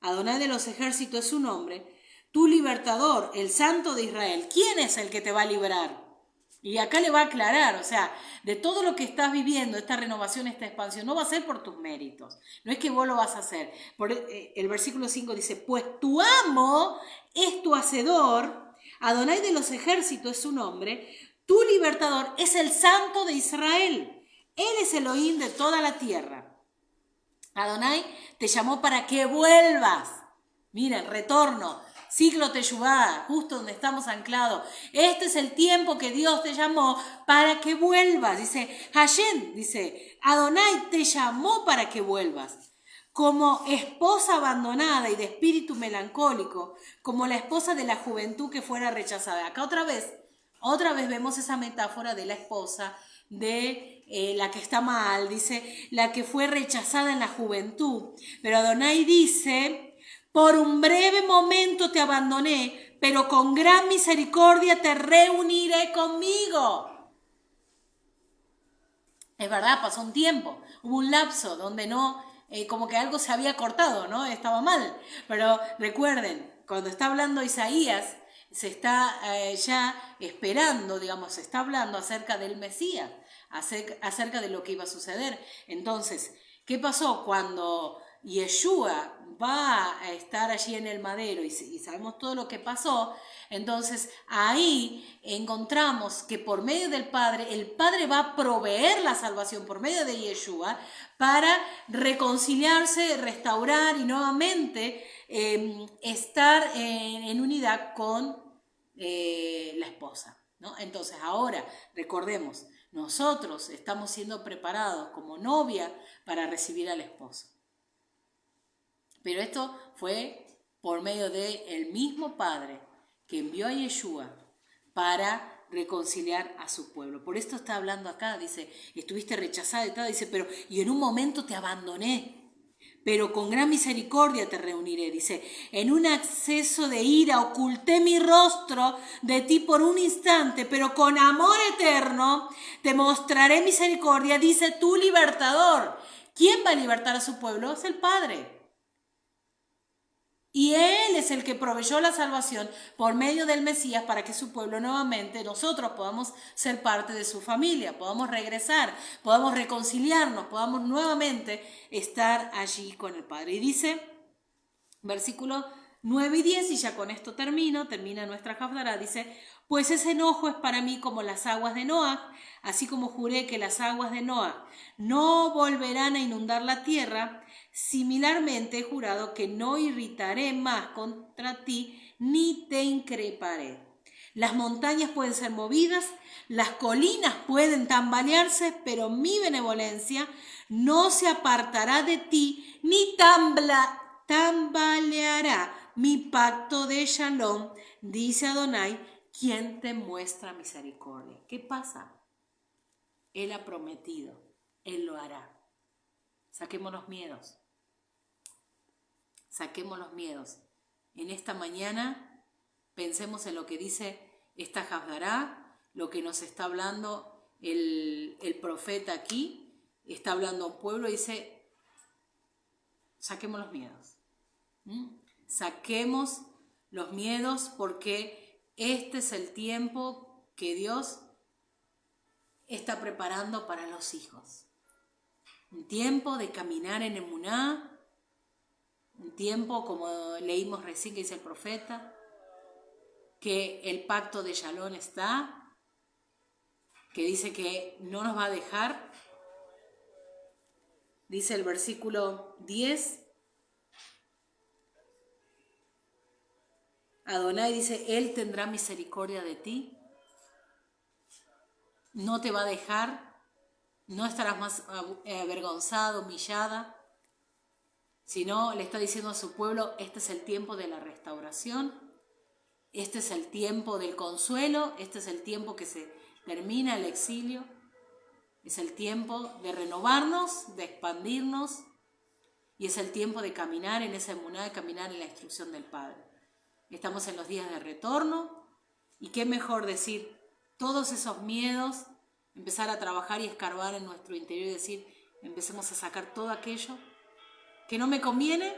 Adonai de los ejércitos es su nombre, tu libertador, el Santo de Israel. ¿Quién es el que te va a liberar? Y acá le va a aclarar, o sea, de todo lo que estás viviendo, esta renovación, esta expansión, no va a ser por tus méritos, no es que vos lo vas a hacer. El versículo 5 dice, pues tu amo es tu hacedor, Adonai de los ejércitos es su nombre, tu libertador es el Santo de Israel, Él es Elohim de toda la tierra. Adonai te llamó para que vuelvas, miren, retorno, Siglo Teshuvá, justo donde estamos anclados. Este es el tiempo que Dios te llamó para que vuelvas. Dice, Hashem, dice, Adonai te llamó para que vuelvas. Como esposa abandonada y de espíritu melancólico, como la esposa de la juventud que fuera rechazada. Acá otra vez vemos esa metáfora de la esposa, de la que está mal, dice, la que fue rechazada en la juventud. Pero Adonai dice, por un breve momento te abandoné, pero con gran misericordia te reuniré conmigo. Es verdad, pasó un tiempo, hubo un lapso donde no, como que algo se había cortado, ¿no? Estaba mal. Pero recuerden, cuando está hablando Isaías, se está ya esperando, digamos, se está hablando acerca del Mesías, acerca de lo que iba a suceder. Entonces, ¿qué pasó cuando Yeshua va a estar allí en el madero y sabemos todo lo que pasó? Entonces ahí encontramos que por medio del Padre, el Padre va a proveer la salvación por medio de Yeshua para reconciliarse, restaurar y nuevamente estar en unidad con la esposa, ¿no? Entonces ahora recordemos, nosotros estamos siendo preparados como novia para recibir al esposo. Pero esto fue por medio de el mismo Padre que envió a Yeshua para reconciliar a su pueblo. Por esto está hablando acá, dice, estuviste rechazada y tal, dice, pero y en un momento te abandoné, pero con gran misericordia te reuniré. Dice, en un acceso de ira oculté mi rostro de ti por un instante, pero con amor eterno te mostraré misericordia, dice tu libertador. ¿Quién va a libertar a su pueblo? Es el Padre. Y Él es el que proveyó la salvación por medio del Mesías para que su pueblo nuevamente, nosotros podamos ser parte de su familia, podamos regresar, podamos reconciliarnos, podamos nuevamente estar allí con el Padre. Y dice, versículos 9 y 10, y ya con esto termina nuestra Haftará, dice, pues ese enojo es para mí como las aguas de Noa, así como juré que las aguas de Noa no volverán a inundar la tierra. Similarmente he jurado que no irritaré más contra ti, ni te increparé. Las montañas pueden ser movidas, las colinas pueden tambalearse, pero mi benevolencia no se apartará de ti, ni tambaleará mi pacto de Shalom, dice Adonai, quien te muestra misericordia. ¿Qué pasa? Él ha prometido, Él lo hará. Saquemos los miedos. Saquemos los miedos. En esta mañana pensemos en lo que dice esta Haftará, lo que nos está hablando el profeta aquí. Está hablando a un pueblo y dice, saquemos los miedos. Saquemos los miedos porque este es el tiempo que Dios está preparando para los hijos. Un tiempo de caminar en emuná, un tiempo, como leímos recién que dice el profeta, que el pacto de Shalom está, que dice que no nos va a dejar. Dice el versículo 10, Adonai dice, Él tendrá misericordia de ti, no te va a dejar, no estarás más avergonzada, humillada, sino le está diciendo a su pueblo, este es el tiempo de la restauración, este es el tiempo del consuelo, este es el tiempo que se termina el exilio, es el tiempo de renovarnos, de expandirnos, y es el tiempo de caminar en esa emuná, de caminar en la instrucción del Padre. Estamos en los días de retorno, y qué mejor decir todos esos miedos, empezar a trabajar y escarbar en nuestro interior y decir, empecemos a sacar todo aquello que no me conviene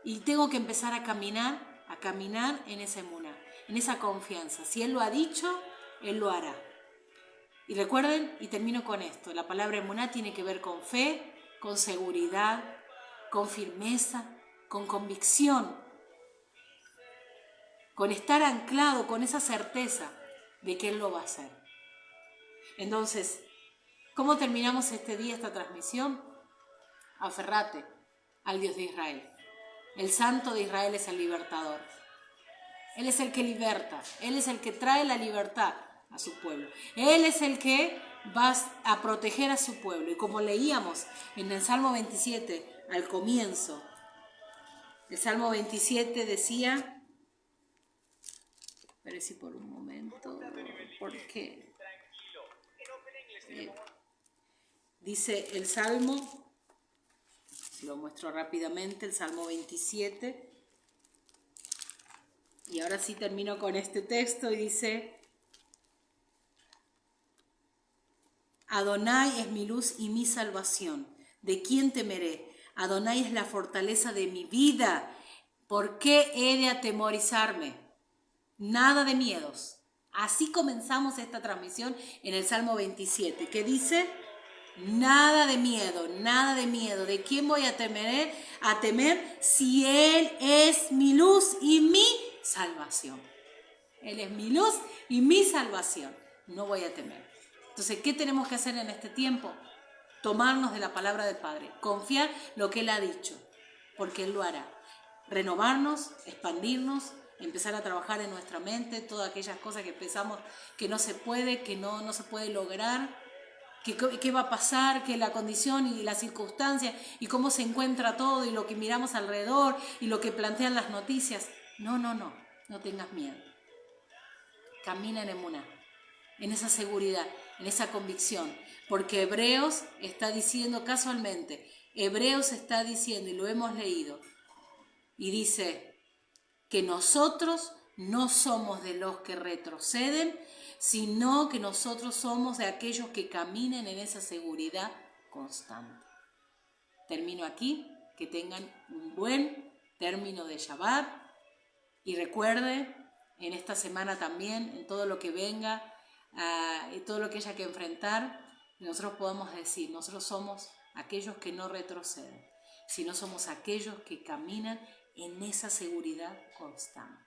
y tengo que empezar a caminar en esa emuná, en esa confianza. Si Él lo ha dicho, Él lo hará. Y recuerden, y termino con esto, la palabra emuná tiene que ver con fe, con seguridad, con firmeza, con convicción, con estar anclado, con esa certeza de que Él lo va a hacer. Entonces, ¿cómo terminamos este día, esta transmisión? Aferrate al Dios de Israel. El Santo de Israel es el libertador. Él es el que liberta. Él es el que trae la libertad a su pueblo. Él es el que va a proteger a su pueblo. Y como leíamos en el Salmo 27, al comienzo, el Salmo 27 decía, espere si por un momento, porque dice el Salmo, lo muestro rápidamente, el Salmo 27, y ahora sí termino con este texto y dice, Adonai es mi luz y mi salvación, ¿de quién temeré? Adonai es la fortaleza de mi vida, ¿por qué he de atemorizarme? Nada de miedos. Así comenzamos esta transmisión en el Salmo 27, que dice, nada de miedo, nada de miedo. ¿De quién voy a temer si Él es mi luz y mi salvación? Él es mi luz y mi salvación. No voy a temer. Entonces, ¿qué tenemos que hacer en este tiempo? Tomarnos de la palabra del Padre, confiar lo que Él ha dicho, porque Él lo hará. Renovarnos, expandirnos, empezar a trabajar en nuestra mente, todas aquellas cosas que pensamos que no se puede, que no se puede lograr. qué va a pasar, que la condición y la circunstancia y cómo se encuentra todo y lo que miramos alrededor y lo que plantean las noticias. No tengas miedo. Camina en emuná, en esa seguridad, en esa convicción, porque Hebreos está diciendo casualmente, Hebreos está diciendo, y lo hemos leído, y dice que nosotros no somos de los que retroceden, sino que nosotros somos de aquellos que caminan en esa seguridad constante. Termino aquí, que tengan un buen término de Shabbat y recuerde en esta semana también, en todo lo que venga, y todo lo que haya que enfrentar, nosotros podamos decir, nosotros somos aquellos que no retroceden, sino somos aquellos que caminan en esa seguridad constante.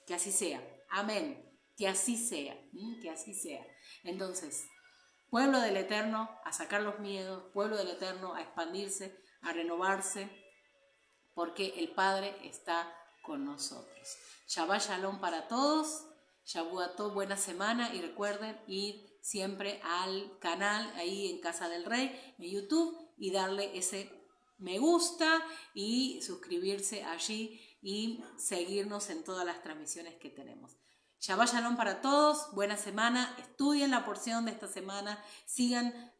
Que así sea. Amén. Que así sea. Que así sea. Entonces, pueblo del Eterno, a sacar los miedos, pueblo del Eterno, a expandirse, a renovarse, porque el Padre está con nosotros. Shabbat Shalom para todos. Shavuot, buena semana, y recuerden ir siempre al canal ahí en Casa del Rey en YouTube y darle ese me gusta y suscribirse allí y seguirnos en todas las transmisiones que tenemos. Shabbat Shalom para todos, buena semana, estudien la porción de esta semana, sigan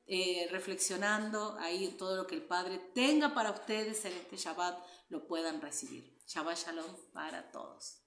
reflexionando ahí en todo lo que el Padre tenga para ustedes en este Shabbat, lo puedan recibir. Shabbat Shalom para todos.